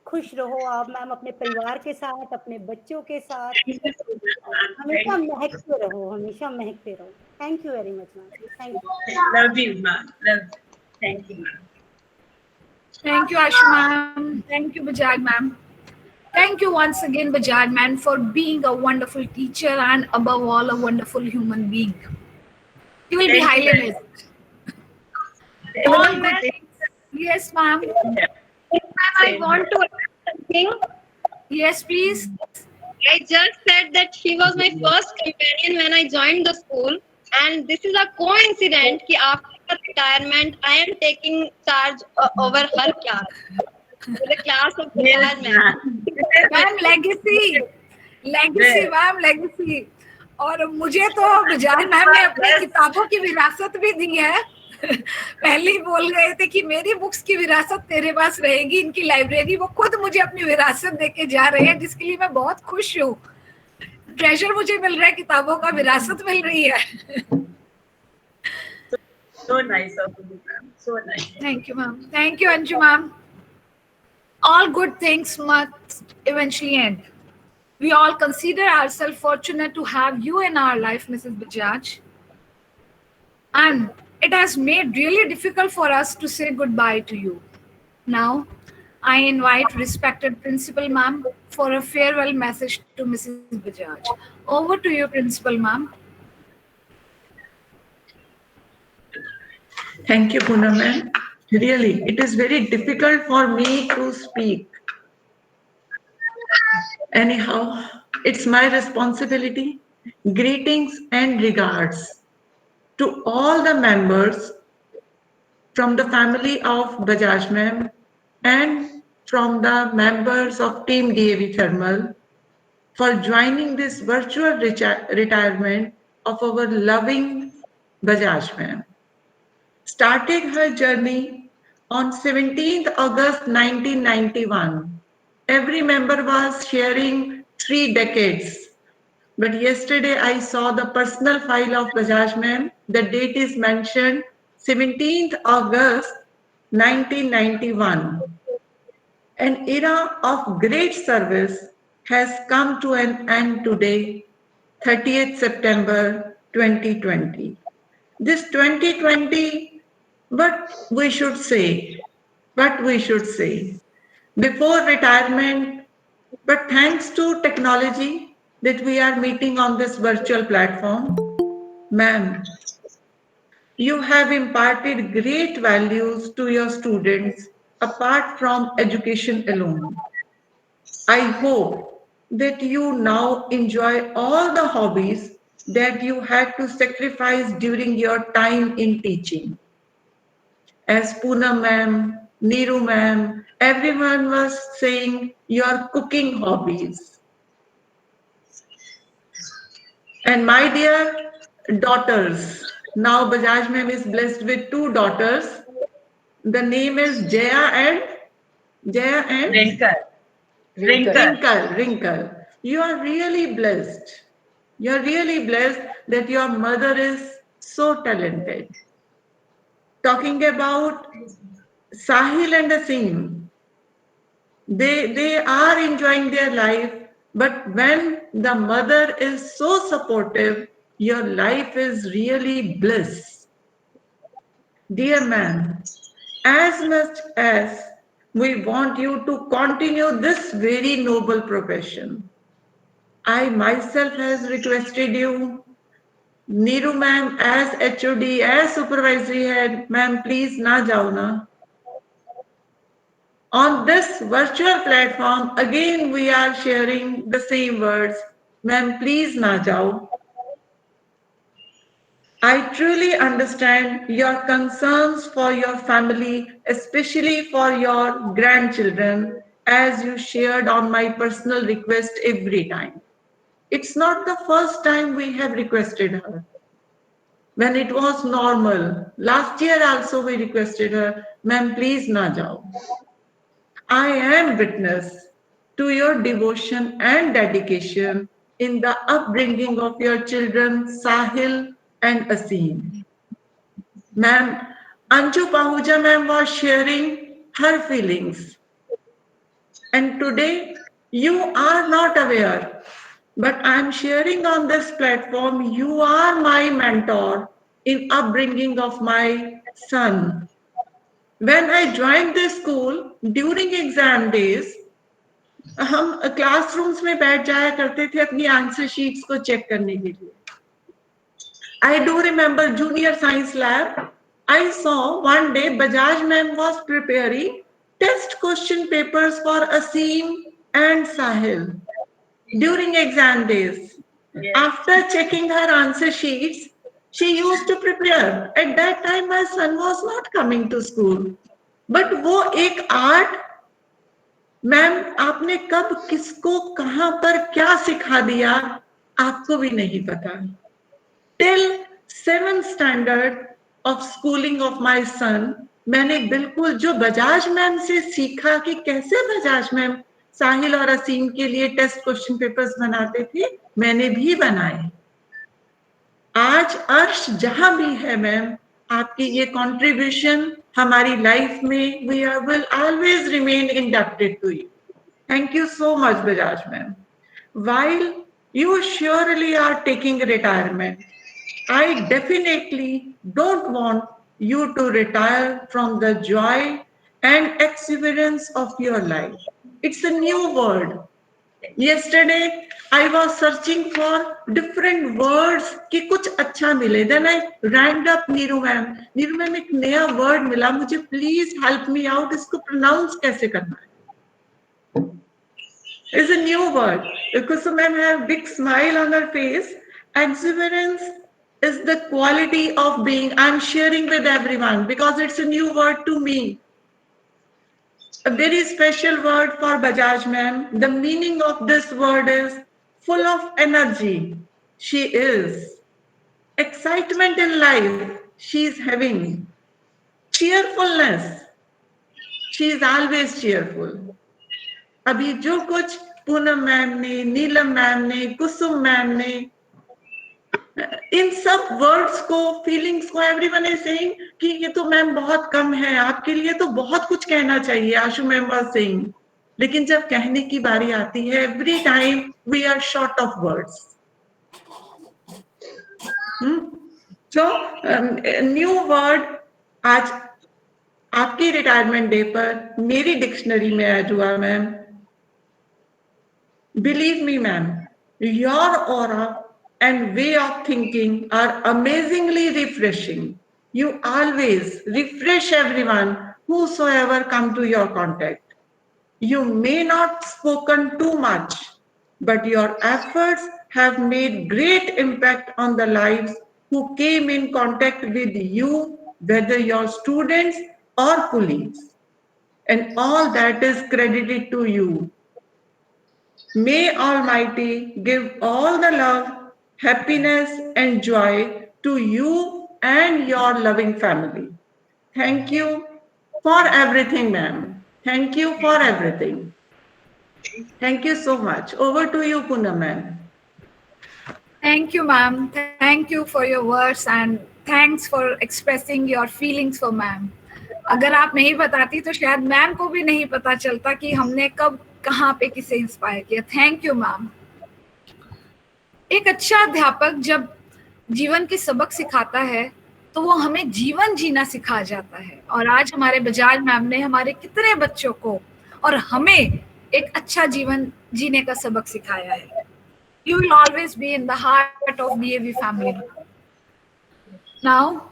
खुश रहो आप मैम अपने परिवार के साथ, अपने बच्चों के साथ, हमेशा महकते रहो, हमेशा महकते रहो। Thank you very much ma'am, thank you. Love you, ma'am. Love you. Thank you, ma'am. Thank you, Ashu ma'am. Thank you, Bajaj ma'am. Thank you once again, Bajaj man, for being a wonderful teacher and above all, a wonderful human being. You will be Thank you, highly ma'am. missed. All good things. Yes, ma'am. Ma'am, I want to add something. Yes, please. I just said that she was my first companion when I joined the school, and this is a coincidence कि after retirement I am taking charge over her class, the class of Bajaj ma'am. Ma'am legacy ma'am legacy. और मुझे तो Bajaj ma'am ने अपनी किताबों की विरासत भी दी है। पहले ही बोल गए थे कि मेरी बुक्स की विरासत तेरे पास रहेगी, इनकी लाइब्रेरी। वो खुद मुझे अपनी विरासत देके जा रहे हैं, जिसके लिए मैं बहुत खुश हूँ। ट्रेजर मुझे मिल रहा है, किताबों का विरासत मिल रही है। So nice of you, ma'am. So nice. Thank you, ma'am. Thank you, Anju ma'am. All good things must eventually end. We all consider ourselves fortunate to have you in our life, Mrs. Bajaj. And it has made really difficult for us to say goodbye to you. Now, I invite respected Principal Ma'am for a farewell message to Mrs. Bajaj. Over to you, Principal Ma'am. Thank you, Poonam ma'am. Really, it is very difficult for me to speak. Anyhow, it's my responsibility. Greetings and regards to all the members from the family of Bajaj ma'am and from the members of Team DAV Thermal for joining this virtual retirement of our loving Bajaj ma'am. Starting her journey on 17th August 1991, every member was sharing 3 decades. But yesterday I saw the personal file of Bajaj ma'am. The date is mentioned 17th August 1991. An era of great service has come to an end today, 30th September 2020. This 2020, what we should say, before retirement, but thanks to technology that we are meeting on this virtual platform, ma'am, you have imparted great values to your students apart from education alone. I hope that you now enjoy all the hobbies that you had to sacrifice during your time in teaching. As Poonam ma'am, Neeru ma'am, everyone was saying your cooking hobbies. And my dear daughters, now Bajaj ma'am is blessed with 2 daughters. The name is Jaya and Wrinkle. You are really blessed. You are really blessed that your mother is so talented. Talking about Sahil and Asim, they are enjoying their life, but when the mother is so supportive, your life is really bliss. Dear ma'am, as much as we want you to continue this very noble profession, I myself has requested you, Neeru ma'am as HOD, as supervisory head, ma'am please na jao na. On this virtual platform, again we are sharing the same words, ma'am please na jao. I truly understand your concerns for your family, especially for your grandchildren as you shared on my personal request every time. It's not the first time we have requested her. When it was normal, last year also we requested her, ma'am, please na jao. I am witness to your devotion and dedication in the upbringing of your children, Sahil and Asim. Ma'am, Anju Pahuja ma'am was sharing her feelings. And today, you are not aware, but I'm sharing on this platform, you are my mentor in upbringing of my son. When I joined the school, during exam days, हम classrooms में बैठ जाया करते थे अपनी answer sheets को check करने के लिए. I do remember junior science lab. I saw one day Bajaj ma'am was preparing test question papers for Asim and Sahil during exam days. Yes. After checking her answer sheets, she used to prepare. At that time, my son was not coming to school. But वो एक art, ma'am आपने कब किसको कहां पर क्या सिखा दिया आपको भी नहीं पता. Till 7th standard of schooling of my son, मैंने बिल्कुल जो बजाज मैम से सीखा कि कैसे बजाज मैम साहिल और असीम के लिए टेस्ट क्वेश्चन पेपर्स बनाते थे, मैंने भी बनाए. आज अर्श जहां भी है मैम, आपकी ये कंट्रीब्यूशन हमारी लाइफ में we will always remain indebted to you. Thank you so much, Bajaj ma'am. While you surely are taking retirement, I definitely don't want you to retire from the joy and exuberance of your life. It's a new word. Yesterday, I was searching for different words कि कुछ अच्छा मिले. Then I rang up Neeru ma'am. Neeru ma'am एक नया word मिला, मुझे please help me out. इसको pronounce कैसे करना है? It's a new word. Kusu ma'am have big smile on her face. Exuberance is the quality of being. I'm sharing with everyone because it's a new word to me. A very special word for Bajaj ma'am. The meaning of this word is full of energy. She is. Excitement in life. She is having. Cheerfulness. She is always cheerful. अभी जो कुछ Poonam ma'am ने, नीलम ma'am ने, कुसुम ma'am ने, इन सब words को, feelings को everyone is saying कि ये तो मैम बहुत कम है, आपके लिए तो बहुत कुछ कहना चाहिए, आशु मैम वाज सेइंग. लेकिन जब कहने की बारी आती है, every time we are short of words. So new word आज आपकी रिटायरमेंट डे पर मेरी डिक्शनरी में ऐड हुआ ma'am. Believe me ma'am, your aura and way of thinking are amazingly refreshing. You always refresh everyone whosoever come to your contact. You may not spoken too much, but your efforts have made great impact on the lives who came in contact with you, whether your students or colleagues. And all that is credited to you. May Almighty give all the love, happiness and joy to you and your loving family. Thank you for everything, ma'am. Thank you for everything. Thank you so much. Over to you, Poonam ma'am. Thank you, ma'am. Thank you for your words and thanks for expressing your feelings for ma'am. अगर आप नहीं बताती तो शायद ma'am को भी नहीं पता चलता कि हमने कब कहाँ पे किसे इंस्पायर किया. Thank you ma'am. एक अच्छा अध्यापक जब जीवन के सबक सिखाता है तो वो हमें जीवन जीना सिखा जाता है. और आज हमारे बजाज मैम ने हमारे कितने बच्चों को और हमें एक अच्छा जीवन जीने का सबक सिखाया है. You will always be in the heart of DAV family. Now,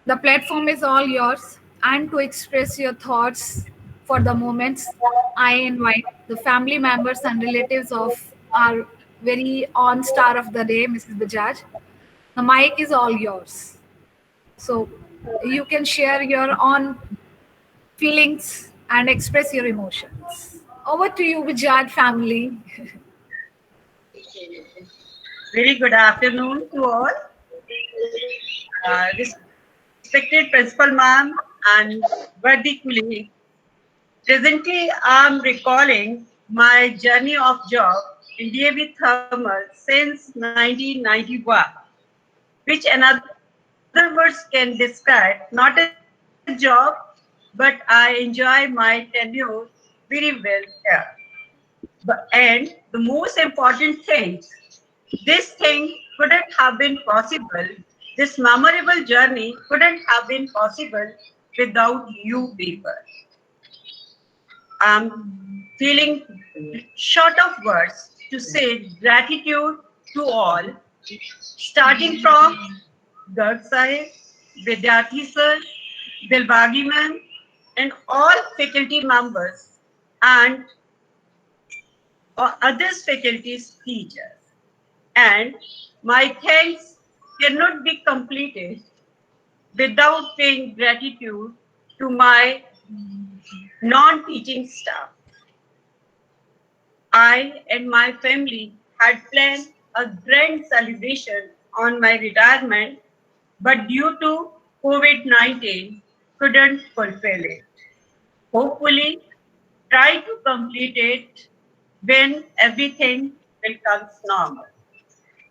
the platform is all yours, and to express your thoughts for the moments, I invite the family members and relatives of our very on star of the day, Mrs. Bajaj. The mic is all yours. So you can share your own feelings and express your emotions. Over to you, Vijay family. Very good afternoon to all. Respected Principal Ma'am and worthy colleagues. Presently, I'm recalling my journey of job in DAV Thermal since 1991, which in other words can describe not a job, but I enjoy my tenure very well here. And the most important thing, this thing couldn't have been possible, this memorable journey couldn't have been possible without you people. I'm feeling short of words to say gratitude to all, starting from Garg Sahib, Vidyarthi Sir, Dilbagi Ma'am, and all faculty members and others faculties teachers. And my thanks cannot be completed without paying gratitude to my non-teaching staff. I and my family had planned a grand celebration on my retirement, but due to COVID-19, couldn't fulfill it. Hopefully, try to complete it when everything becomes normal.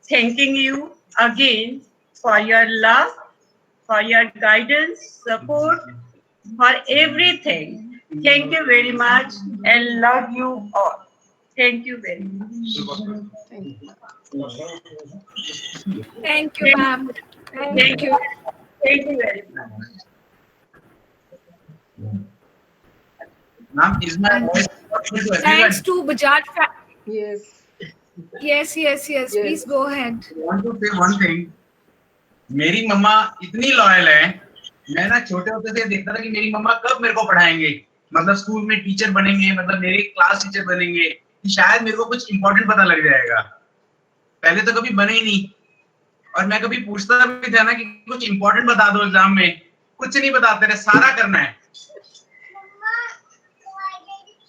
Thanking you again for your love, for your guidance, support, for everything. Thank you very much and love you all. Thank you very much. Thank you, ma'am. Thank you. Thank you very much. Ma'am, is my voice audible to everyone? Thanks to Bajaj Yes. Yes. Please go ahead. I want to say one thing. मेरी मम्मा इतनी loyal है, मैं ना छोटे होते से देखता था कि मेरी मम्मा कब मेरे को पढ़ाएंगे, मतलब स्कूल में टीचर बनेंगे, मतलब मेरे क्लास टीचर बनेंगे, कि शायद मेरे को कुछ इंपॉर्टेंट पता लग जाएगा। पहले तो कभी बने ही नहीं, और मैं कभी पूछता भी था ना कि कुछ इंपॉर्टेंट बता दो एग्जाम में, कुछ नहीं बताते रहे, सारा करना है।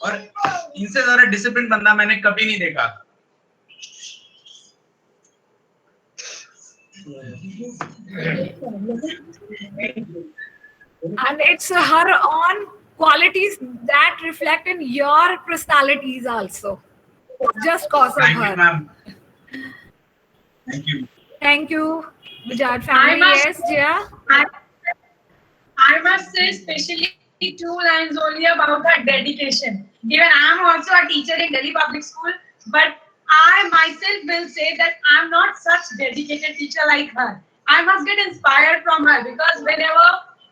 और इनसे ज्यादा डिसिप्लिन बंदा मैंने कभी नहीं देखा। And it's her own qualities that reflect in your personalities also, just cause of Thank her. you, ma'am. Thank you. Thank you, Bajaj family. Yes, Jaya. I must say especially 2 lines only about her dedication. Even I am also a teacher in Delhi Public School, but I myself will say that I am not such dedicated teacher like her. I must get inspired from her, because whenever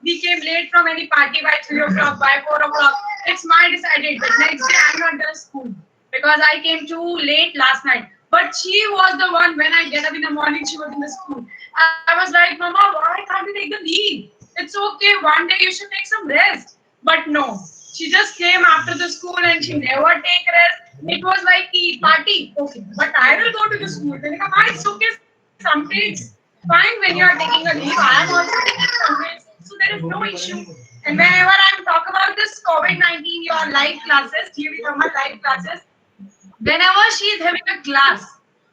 we came late from any party by 3 o'clock, by 4 o'clock, it's my decided that next day I'm not done school because I came too late last night. But she was the one, when I get up in the morning, she was in the school. I was like, Mama, why can't you take the leave? It's okay, one day you should take some rest. But no, she just came after the school and she never take rest. It was like the party. Okay, but I will go to the school. Then it's okay. Some days, fine when you are taking a leave. I am also taking some days, so there is no issue. And whenever I talk about this COVID-19, your live classes, TV Thermal live classes, whenever she is having a class,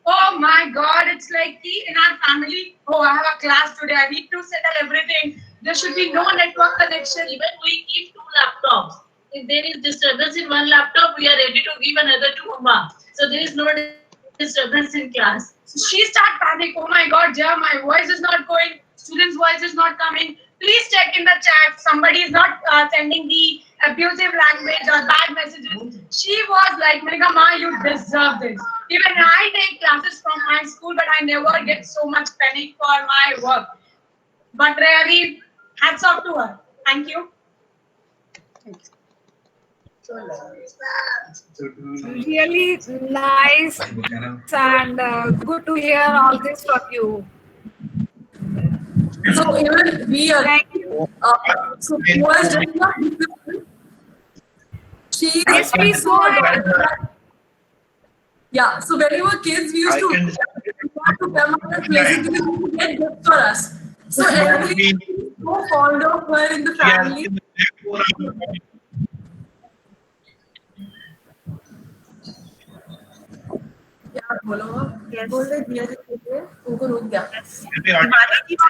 oh my God, it's like in our family, oh, I have a class today, I need to settle everything. There should be no network connection. Even we keep 2 laptops. If there is disturbance in one laptop, we are ready to give another to Mama. So there is no disturbance in class. So she started panic. Oh my God, Jaya, my voice is not going. Students' voice is not coming. Please check in the chat. Somebody is not sending the abusive language or bad messages. She was like, Ma, you deserve this. Even I take classes from my school, but I never get so much panic for my work. But really, hats off to her. Thank you. Really nice and good to hear all this from you. So even we are. So was she Yes, please go ahead. Yeah. So when we were kids, we used to come out and places to get gifts for us. So everybody is so fond of her in the family. क्या बोलो बोल रहे दिया जी उनको रुक गया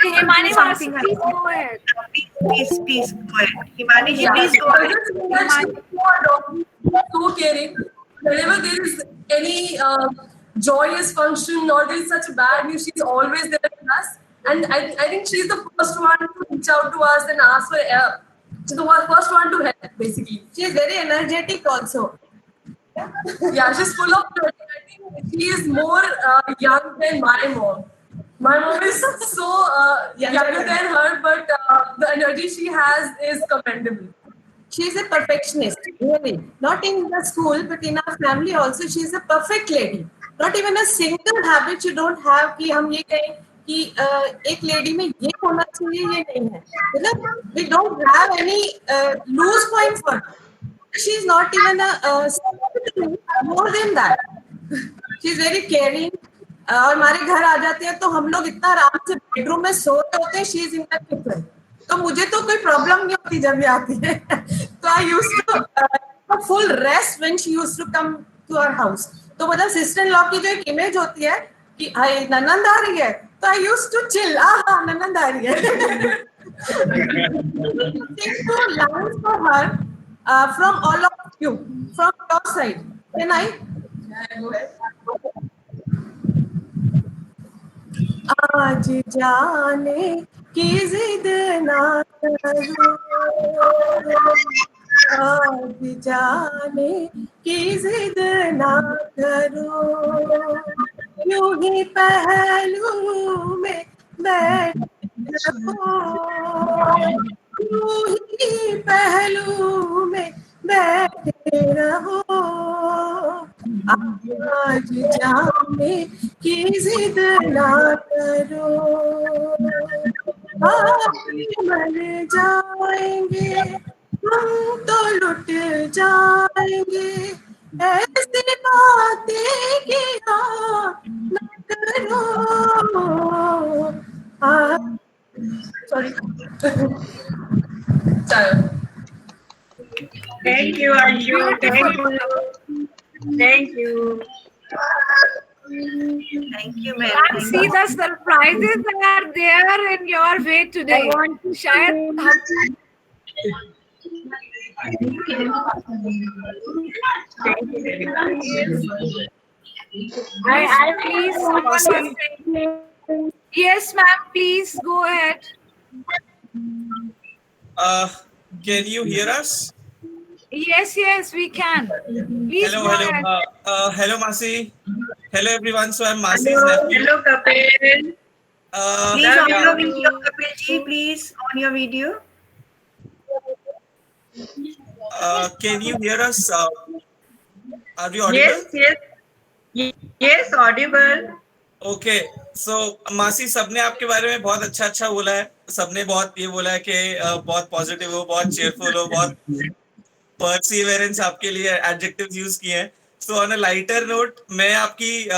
Himani something Masi, please go ahead. Please go ahead. Himani ji, please go ahead. So caring. Whenever there is any joyous function or there is such bad news, she's always there with us. And I think she's the first one to reach out to us and ask for help. She's the first one to help, basically. She's very energetic also. Yeah, she's full of energy. I think she is more young than my mom. My mom is so younger than her, but the energy she has is commendable. She's a perfectionist, really. Not in the school, but in our family also, she's a perfect lady. Not even a single habit you don't have कि हम ये कहें कि एक lady में ये होना चाहिए ये नहीं है. मतलब we don't have any loose point for her. She's not even more than that. She's very caring. और हमारे घर आ जाते हैं तो हम लोग इतना आराम से बेडरूम में सो रहे होते हैं. She's in the kitchen. तो मुझे तो कोई प्रॉब्लम नहीं होती जब ये आती है. तो I used to full rest when she used to come to our house. तो मतलब सिस्टर इन लॉ की जो एक इमेज होती है कि हाय ननंद आ रही है, तो I used to chill. हाँ ननंद आ रही है. Sing two lines for her from all of you, from your side. Can I? आज जाने की जिद ना करो, आज जाने की जिद ना करो, यूं ही पहलू में बैठ रहो, यूं ही पहलू में बैठे रहो, आज जाने की जिद ना करो, आप मर जाएंगे हम तो लुट जाएंगे, ऐसी बातें किया न करो. Sorry. Thank you, Anju. Thank you. Thank you. Thank you, ma'am. And see the surprises that are there in your way today. शायद हम please. Yes, ma'am. Please go ahead. Can you hear us? Yes, we can. Please Hello, go hello. ahead. Hello, Masi. Hello, everyone. So I'm Masi's nephew. Hello, Kapil. Please on yeah. your video, Kapil ji, please on your video. Can you hear us? Are we audible? Yes, audible. Okay. So मासी सबने आपके बारे में बहुत अच्छा बोला है. सबने बहुत ये बोला है कि बहुत पॉजिटिव हो, बहुत चेयरफुल हो, बहुत परसिवरेंस आपके लिए एडजेक्टिव्स यूज किए हैं. So on a lighter note मैं आपकी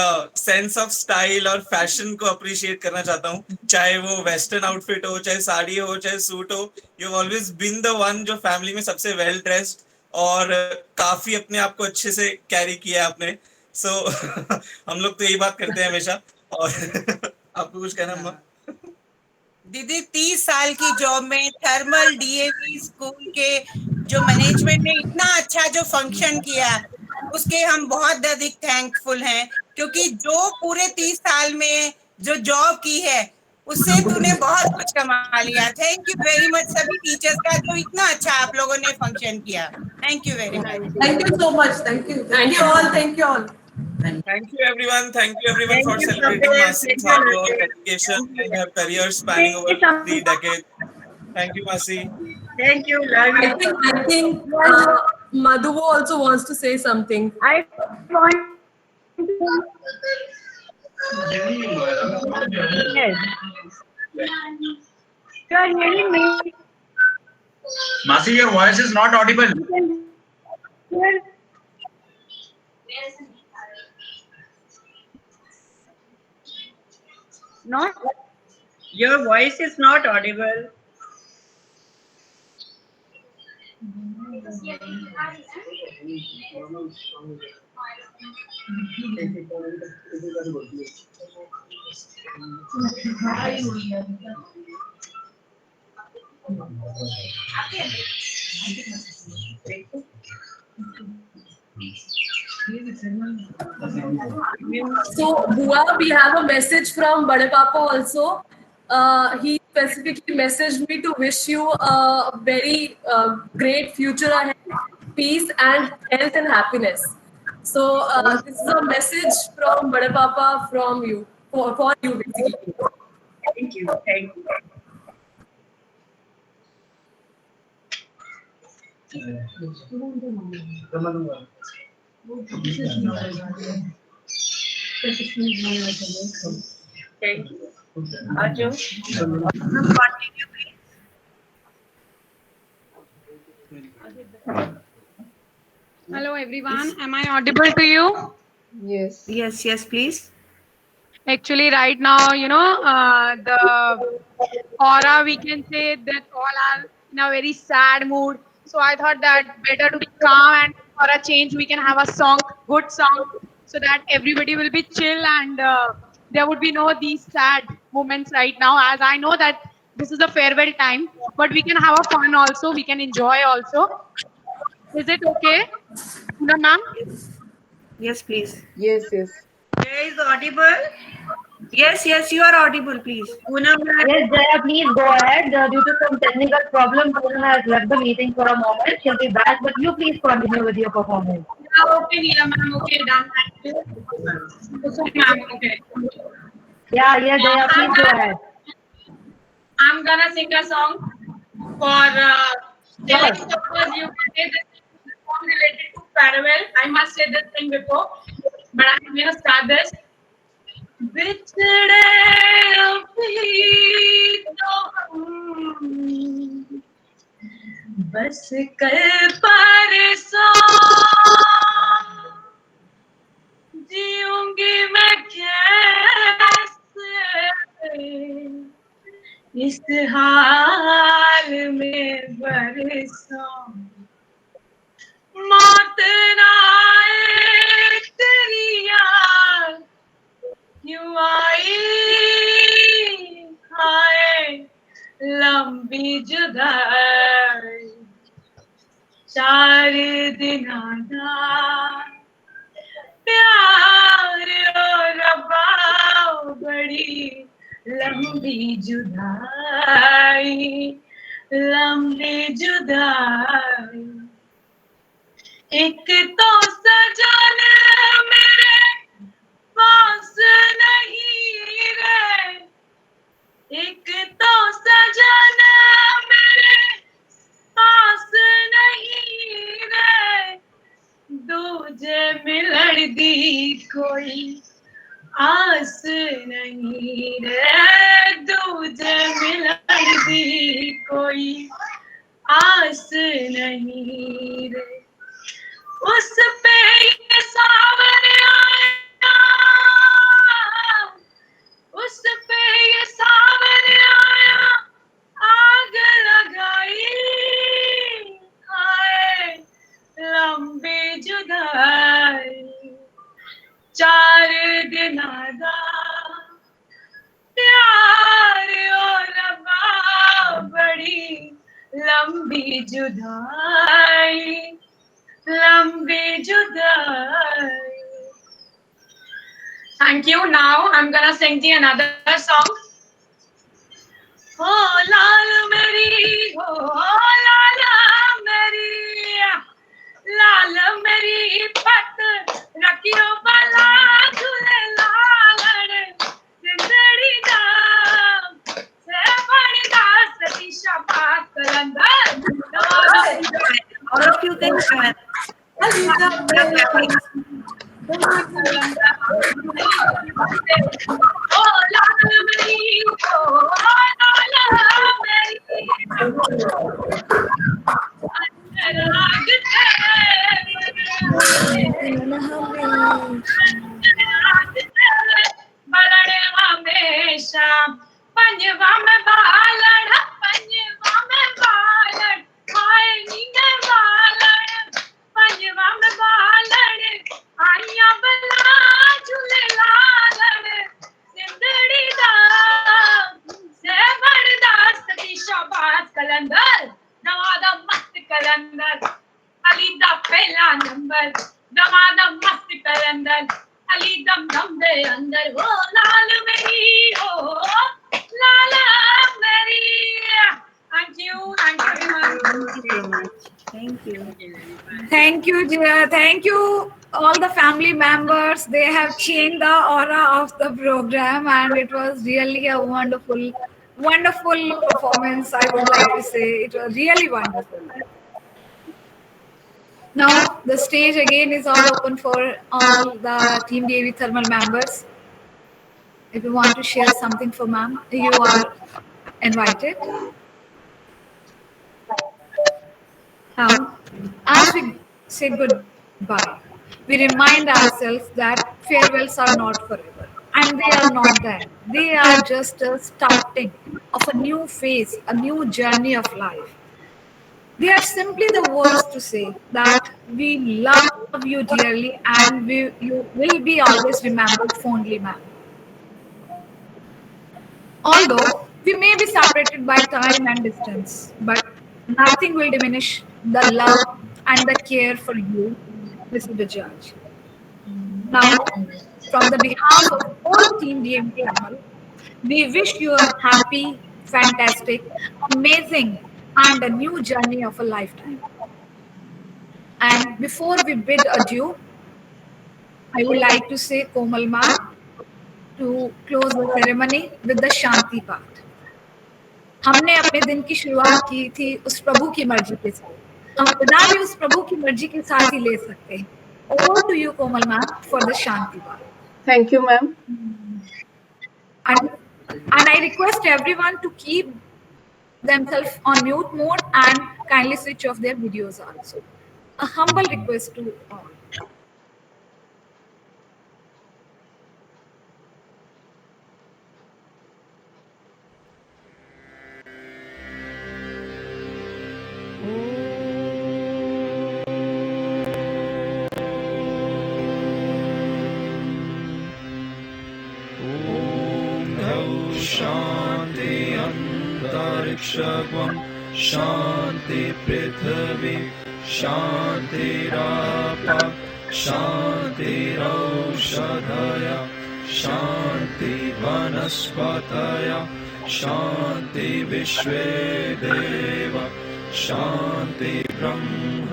सेंस ऑफ स्टाइल और फैशन को अप्रिशिएट करना चाहता हूँ. चाहे वो वेस्टर्न आउटफिट हो, चाहे साड़ी हो, चाहे सूट हो, you have always been the one जो फैमिली में सबसे वेल ड्रेस्ड और काफी अपने आप को अच्छे से कैरी किया है आपने. सो हम लोग तो यही बात करते हैं हमेशा. और आपको कुछ कहना अम्मा? दीदी 30 साल की जॉब में थर्मल डीएवी स्कूल के जो मैनेजमेंट ने इतना अच्छा जो फंक्शन किया उसके हम बहुत अधिक थैंकफुल हैं, क्योंकि जो पूरे 30 साल में जो जॉब की है उससे तूने बहुत कुछ कमा लिया. थैंक यू वेरी मच सभी टीचर्स का जो इतना अच्छा आप लोगों ने फंक्शन किया. Thank you very much. Thank you so much. Thank you. Thank you all. Thank you all. Thank you everyone for celebrating Masi's hard work, dedication and her career spanning over 3 decades. Thank you, Masi. Thank you. Love you. I think Madhu also wants to say something. I want yes. You are hearing me? Masi, your voice is not audible. Not. Your voice is not audible. So, Bua, we have a message from Bade Papa also. He specifically messaged me to wish you a very great future ahead, peace and health and happiness. So, this is a message from Bade Papa from you, for you basically. Thank you. Thank you. Thank you. Arjun, continue, please. Hello everyone, am I audible to you? Yes. Yes, yes, please. Actually, right now, the aura, we can say that all are in a very sad mood. So I thought that better to be calm, and for a change, we can have a song, good song, so that everybody will be chill and there would be no these sad moments right now. As I know that this is a farewell time, but we can have a fun also, we can enjoy also. Is it okay, Poonam ma'am? Yes, please. Yes, yes. Jay is audible. Yes, yes, you are audible, please. Poonam, Yes, Jaya, please go ahead. Due to some technical problem, Poonam has left the meeting for a moment. She'll be back, but you please continue with your performance. Okay, Neela ma'am. Okay, done. Thank you. Okay, ma'am. Okay. Yeah, Jaya, please go ahead. I'm gonna sing a song for telling purpose. You can say this song related to farewell. I must say this thing before, but I'm gonna start this. बिछड़े अभी तो हम बस कल परसों जीऊंगी मैं कैसे इस हाल में बरसों मौत ना आए तेरी याद क्यों आई हाय लंबी जुदाई 4 दिन आधा प्यार और रब्बा बड़ी लंबी जुदाई लंबी जुदाई एक तो सजन मेरे पास नहीं रहे एक तो सजन मेरे पास नहीं रहे दूजे मिलन दी कोई आस नहीं रे दूजे मिलन दी कोई आस नहीं रे उस पे ये सावन आया उस पे ये सावन आया आग लगाई हाय लंबी जुदाई 4 दिन आधा प्यार और रब्बा बड़ी लंबी जुदाई लंबी जुदाई. Thank you. Now I'm gonna sing the another song. Oh लाल मेरी लाल मेरी पत रखियो बला झूले लालड़ जिंदड़ी दाम से बड़ी दास सतीशा पास कलंदर. All of you can join. बलड़े हमेशा पंजवा में बालड़ पंजवा में बालड़ हाय नींगे बालड़ पंजवा में बालड़ आइया Thank you, dear. Thank you, all the family members. They have changed the aura of the program, and it was really a wonderful, wonderful performance. I would like to say it was really wonderful. Now the stage again is all open for all the Team DAV Thermal members. If you want to share something for ma'am, you are invited. Now, as we say goodbye, we remind ourselves that farewells are not forever, and they are not that. They are just a starting of a new phase, a new journey of life. They are simply the words to say that we love you dearly and you will be always remembered fondly, ma'am. Although we may be separated by time and distance, but nothing will diminish the love and the care for you, Mrs. Bajaj. Now, from the behalf of all Team DMT Amal, we wish you a happy, fantastic, amazing, and a new journey of a lifetime. And before we bid adieu, I would like to say Komal Ma to close the ceremony with the Shanti part. हमने अपने दिन की शुरुआत की थी उस प्रभु की मर्जी के साथ, हम विदा भी उस प्रभु की मर्जी के साथ ही ले सकते हैं. Over to you, Komal ma'am, for the Shanti part. Thank you, ma'am. And I request everyone to keep themselves on mute mode and kindly switch off their videos also. A humble request to all. शांति अंतरिक्षं शांति पृथ्वी शांतिराप शांतिरौषधय शांति वनस्पतय शांति विश्वे देव शांति ब्रह्म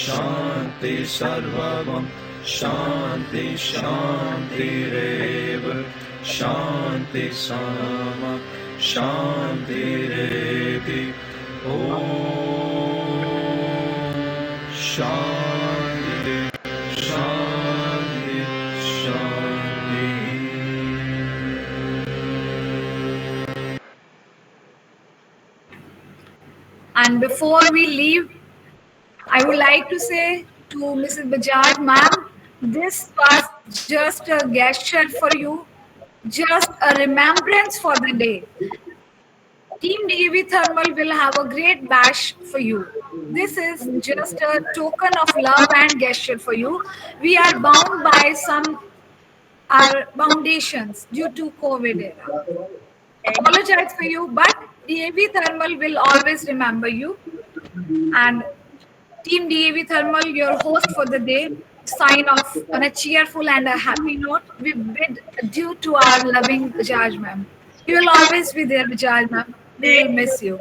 शांति सर्वं शांति शांतिरेव शांति सामा शांतिरेति ॐ शांति शांति शांति. And before we leave, I would like to say to Mrs. Bajaj, ma'am, this was just a gesture for you, just a remembrance for the day. Team DAV Thermal will have a great bash for you. This is just a token of love and gesture for you. We are bound by our foundations due to COVID era. I apologize for you, but DAV Thermal will always remember you. And Team DAV Thermal, your host for the day, sign off on a cheerful and a happy note. We bid adieu to our loving Bajaj ma'am. You will always be there, Bajaj ma'am. We will miss you.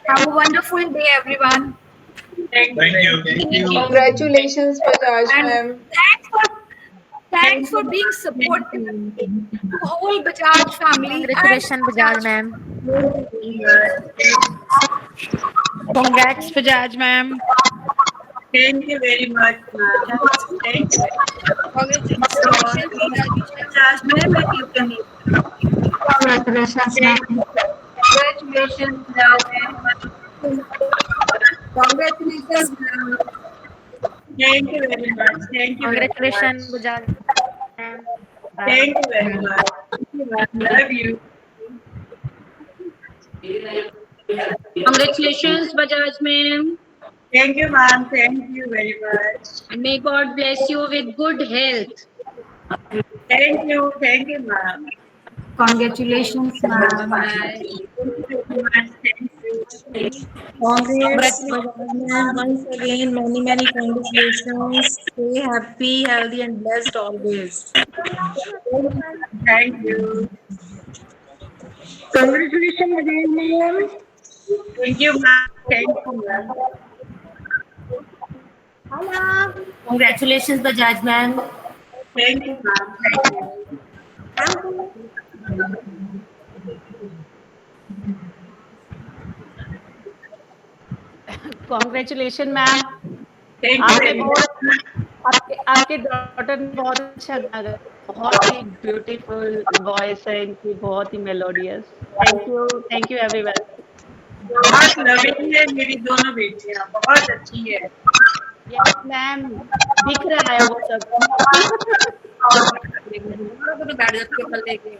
Have a wonderful day, everyone. Thank you. Congratulations, Bajaj ma'am. Thanks for being supportive to whole Bajaj family. Congratulations, Bajaj ma'am. Congrats, Bajaj ma'am. Thank you very much, ma'am. Thank you. Congratulations, ma'am. You can leave. Congratulations, ma'am. Congratulations, ma'am. Congratulations, ma'am. Thank you very much. Thank you. Congratulations, Bajaj ma'am. Thank you very much. Love you. Congratulations, Bajaj ma'am. Thank you, ma'am. Thank you very much. May God bless you with good health. Thank you, ma'am. Congratulations, ma'am. Congrats, ma'am. Once again, many congratulations. Stay happy, healthy, and blessed always. Thank you. Congratulations again, ma'am. Thank you, ma'am. Thank you, ma'am. Congratulations, Bajaj ma'am. Thank you, ma'am. Thank you. Congratulation ma'am. आपके daughter ने बहुत अच्छा गाया, बहुत ही beautiful voice है इनकी, बहुत ही melodious. Thank you everyone. बहुत लविंग है मेरी दोनों बेटियां, बहुत अच्छी है। यस मैम, दिख रहा है वो सब। बैठ जाते हो लेके।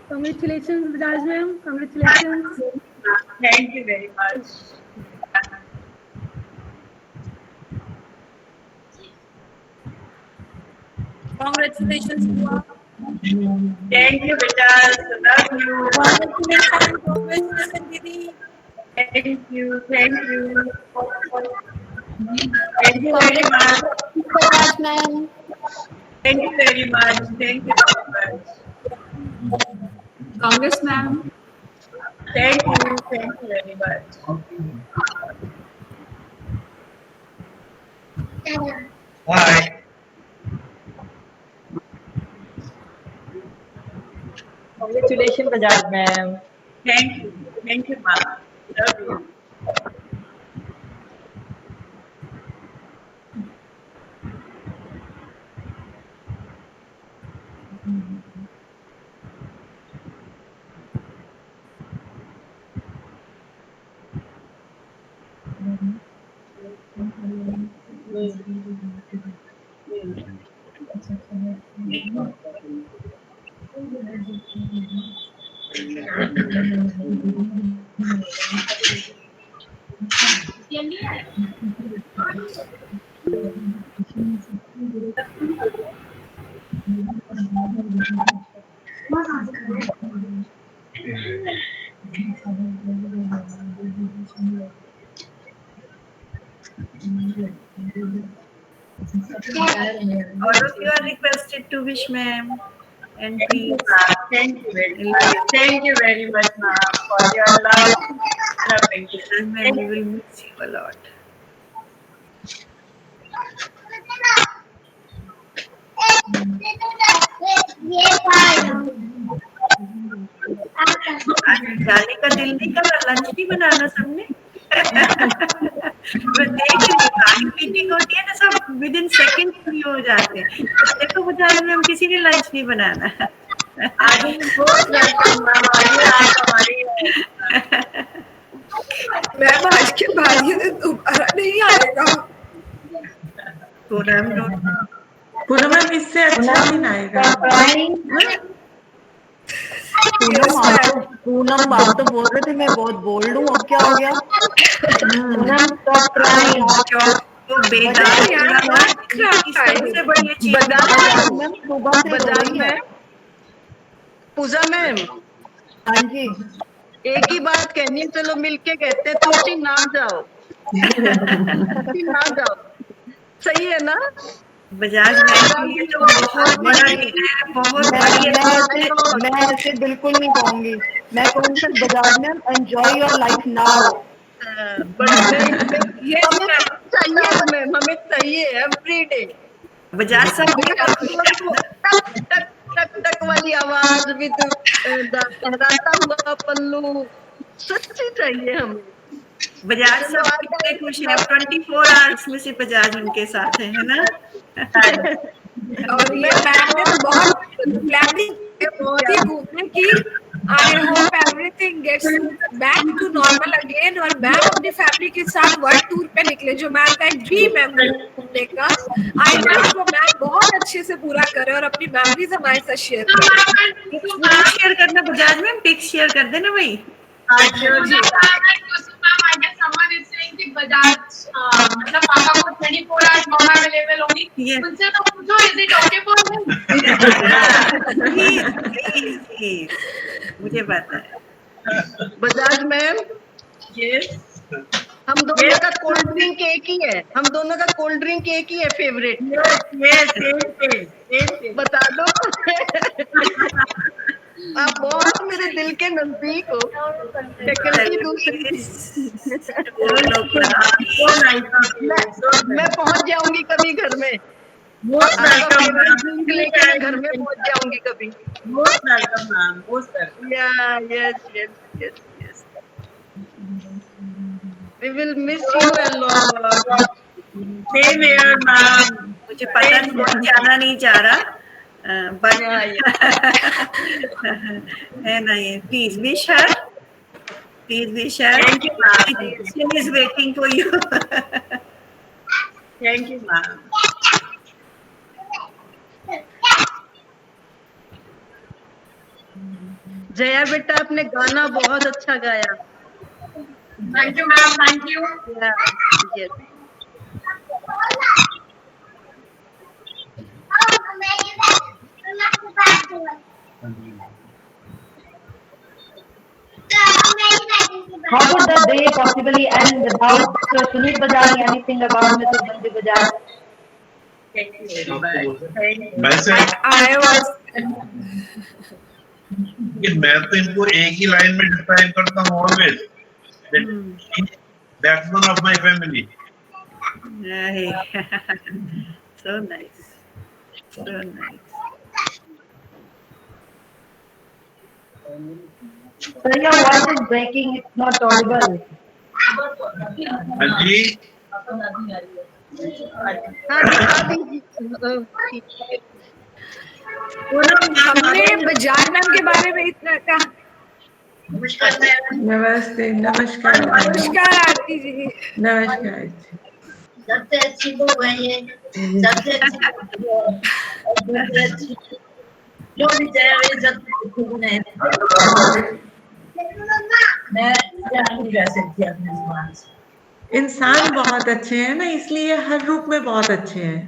Congratulations, Bajaj ma'am. Congratulations. Thank you very much. Congratulations, Bua. Thank you, beta. Love you. Congratulations, Didi. Thank you. Thank you. Thank you very much. Bajaj ma'am. Thank you very much. Thank you very much. Congress ma'am. Thank you. Thank you very much. Bye. Congratulations, Bajaj ma'am. Thank you. Thank you, ma'am. Love you. All of you are requested to wish ma'am. And please. Thank you very much. Thank you very much, ma'am, for your love. Loving. And we will miss you a lot. जाने का दिल नहीं कर रहा, lunch नहीं बनाना सबने। मैं देख रही हूँ मीटिंग होती है ना, सब विद इन सेकंड फ्री हो जाते हैं। देखो बजाय में हम किसी ने लंच नहीं बनाना। मैम आज के बाद ये दोबारा नहीं आएगा। पूनम इससे अच्छा दिन आएगा। पूनम बात तो बोल रहे थे, मैं बहुत बोल्ड हूँ, अब क्या हो गया? पूजा मैम, हाँ जी, एक ही बात कहनी है, चलो मिलके कहते हैं, तुलसी ना जाओ। तुलसी ना जाओ, सही है ना? बजाज में तो बहुत बड़ा मैं ऐसे बिल्कुल नहीं कहूंगी। मैं कहूँगी sir Bajaj ma'am, enjoy your life now. हमें चाहिए एवरी डे। बजाज सब टक टक वाली आवाज भी तो लहराता हुआ पल्लू सच्ची चाहिए हमें। बजाज सब कितने खुश हैं, 24 आवर्स में से बजाज उनके साथ है ना? और ये मैम ने तो बहुत प्लानिंग घूमने की। I hope everything gets back to normal again और मैम अपनी फैमिली के साथ वर्ल्ड टूर पे निकले, जो मैम का एक ड्रीम है घूमने का। आई विश वो मैम बहुत अच्छे से पूरा करे और अपनी मेमोरीज हमारे साथ शेयर करे। शेयर करना बजाज में, पिक्स शेयर कर देना भाई। Someone is saying कि बजाज मतलब पापा को 24 आवर्स मम्मा अवेलेबल होंगी, उनसे तो पूछो is it okay for me? मुझे पता है। बजाज मैम, यस, हम दोनों का कोल्ड ड्रिंक एक ही है, हम दोनों का कोल्ड ड्रिंक एक ही है फेवरेट। बता दो। आप बहुत मेरे दिल के नजदीक हो, फैकल्टी दूसरी। मैं पहुंच जाऊंगी कभी घर में, आपका फेवरेट ड्रिंक लेके मैं घर में पहुंच जाऊंगी कभी। Most welcome ma'am, most welcome. Yes yes yes yes, we will miss you a lot. Same here, ma'am. मुझे पता नहीं, बहुत जाना नहीं चाह रहा, but है ना ये, please be sure. Please be sure. Thank you, ma'am. She is waiting for you. Thank you, ma'am. Jaya बेटा, आपने गाना बहुत अच्छा गाया। Thank you ma'am, thank you. Yes. How would the day possibly end without Sunil Bajaj anything about Mrs. Manju Bajaj? मैं तो इनको एक ही लाइन में डिस्क्राइब करता हूँ always, that's one of my family. So nice, so nice. Sir, your voice is breaking, it's not audible. हाँ जी, हमने Bajaj ma'am के बारे में इतना कहा। नमस्ते, नमस्कार। नमस्कार आरती जी। नमस्कार। सबसे अच्छी वो है ये, सबसे अच्छी जो भी चाहे वे सब नहीं, मैं नहीं कह सकती अपने जुबान से। इंसान बहुत अच्छे हैं ना, इसलिए हर रूप में बहुत अच्छे हैं।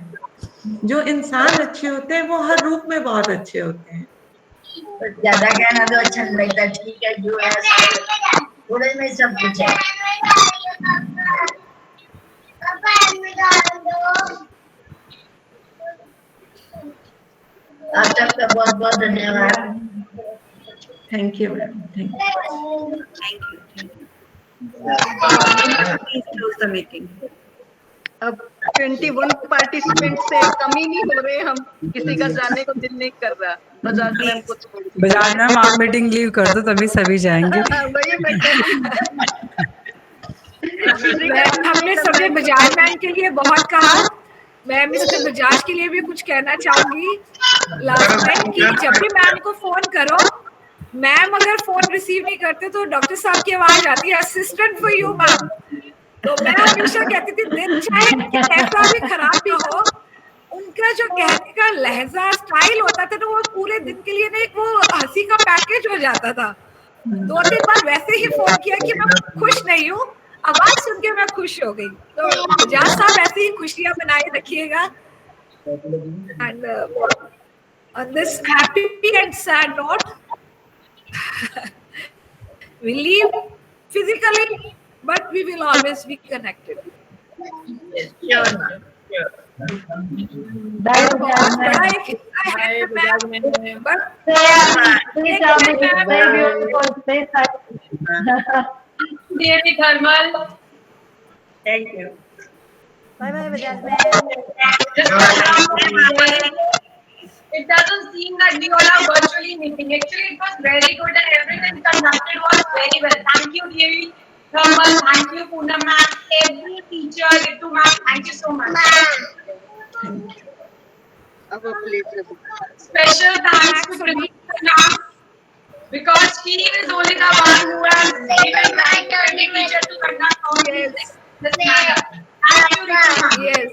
जो इंसान अच्छे होते हैं वो हर रूप में बहुत अच्छे होते हैं। ज्यादा कहना तो अच्छा नहीं लगता, ठीक है जो है थोड़े में सब कुछ है। आप सबका बहुत बहुत धन्यवाद। Thank you ma'am, thank you. Please close the meeting. अब 21 पार्टिसिपेंट से कम ही नहीं हो रहे हम, किसी का जाने को दिल नहीं कर रहा। बजाज मैम को छोड़ के। बजाज मैम आप मीटिंग लीव कर दो तभी सभी जाएंगे। वही मैं कह रही हूँ। हमने सबने बजाज मैम के लिए बहुत कहा, मैं मिस्टर बजाज के लिए भी कुछ कहना चाहूंगी। लास्ट टाइम कि जब भी मैम को फोन करो, मैम अगर फोन रिसीव नहीं करते तो डॉक्टर साहब की आवाज आती है, असिस्टेंट फॉर यू मैम। तो मैं हमेशा कहती थी दिन चाहे कैसा भी खराब भी हो, उनका जो कहने का लहजा स्टाइल होता था ना, वो पूरे दिन के लिए ना एक वो हंसी का पैकेज हो जाता था। 2-3 बार वैसे ही फोन किया कि मैं खुश नहीं हूँ, आवाज सुन के मैं खुश हो गई। तो बजाज साहब ऐसे ही खुशियां बनाए रखिएगा। And on this happy and sad note we leave physically, but we will always be connected. Devi Thermal. Thank you. Bye bye Bajaj It doesn't seem that we all are virtually meeting. Actually, it was very good and everything conducted was very well. Thank you, Devi Thermal. Thank you, Poonam ma'am. Every teacher, Ritu ma'am. Thank you so much. Special thanks to Pranita ma'am, because she is only the one who has given right to every teacher to conduct all this matter. Thank you, Ritu ma'am. Yes.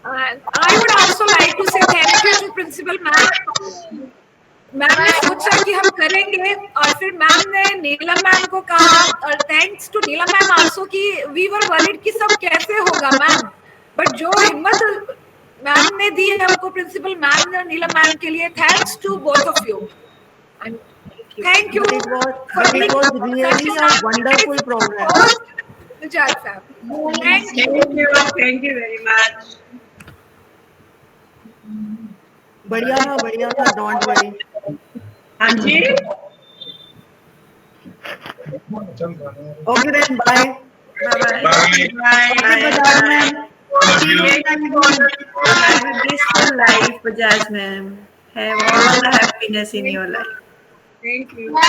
And I would also like to say thank you to Principal Ma'am ma'am ने सोचा कि हम करेंगे और फिर ma'am ने नीलम ma'am को कहा और thanks to Neelam ma'am also कि वी वर वरीड कि सब कैसे होगा मैम, बट जो हिम्मत मैम ने दी है हमको, प्रिंसिपल मैम ने नीलम मैम के लिए, thanks to both of you. Thank you. It was really a wonderful program. Bajaj sir. Thank you very much. बढ़िया था, don't worry. हाँ जी। Okay then, bye. Have a blissful life, Bajaj ma'am. Have all the happiness in your life. Thank you. Bye,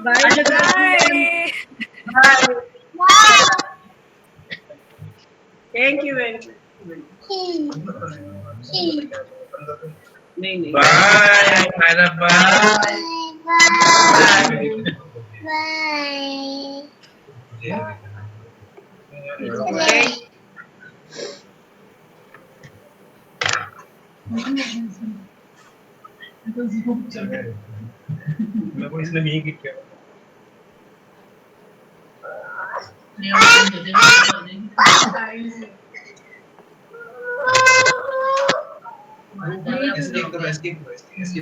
Bajaj ma'am. Bye. Thank you very much. नहीं Bye. Bye. मैं को इसने नहीं किया। इसके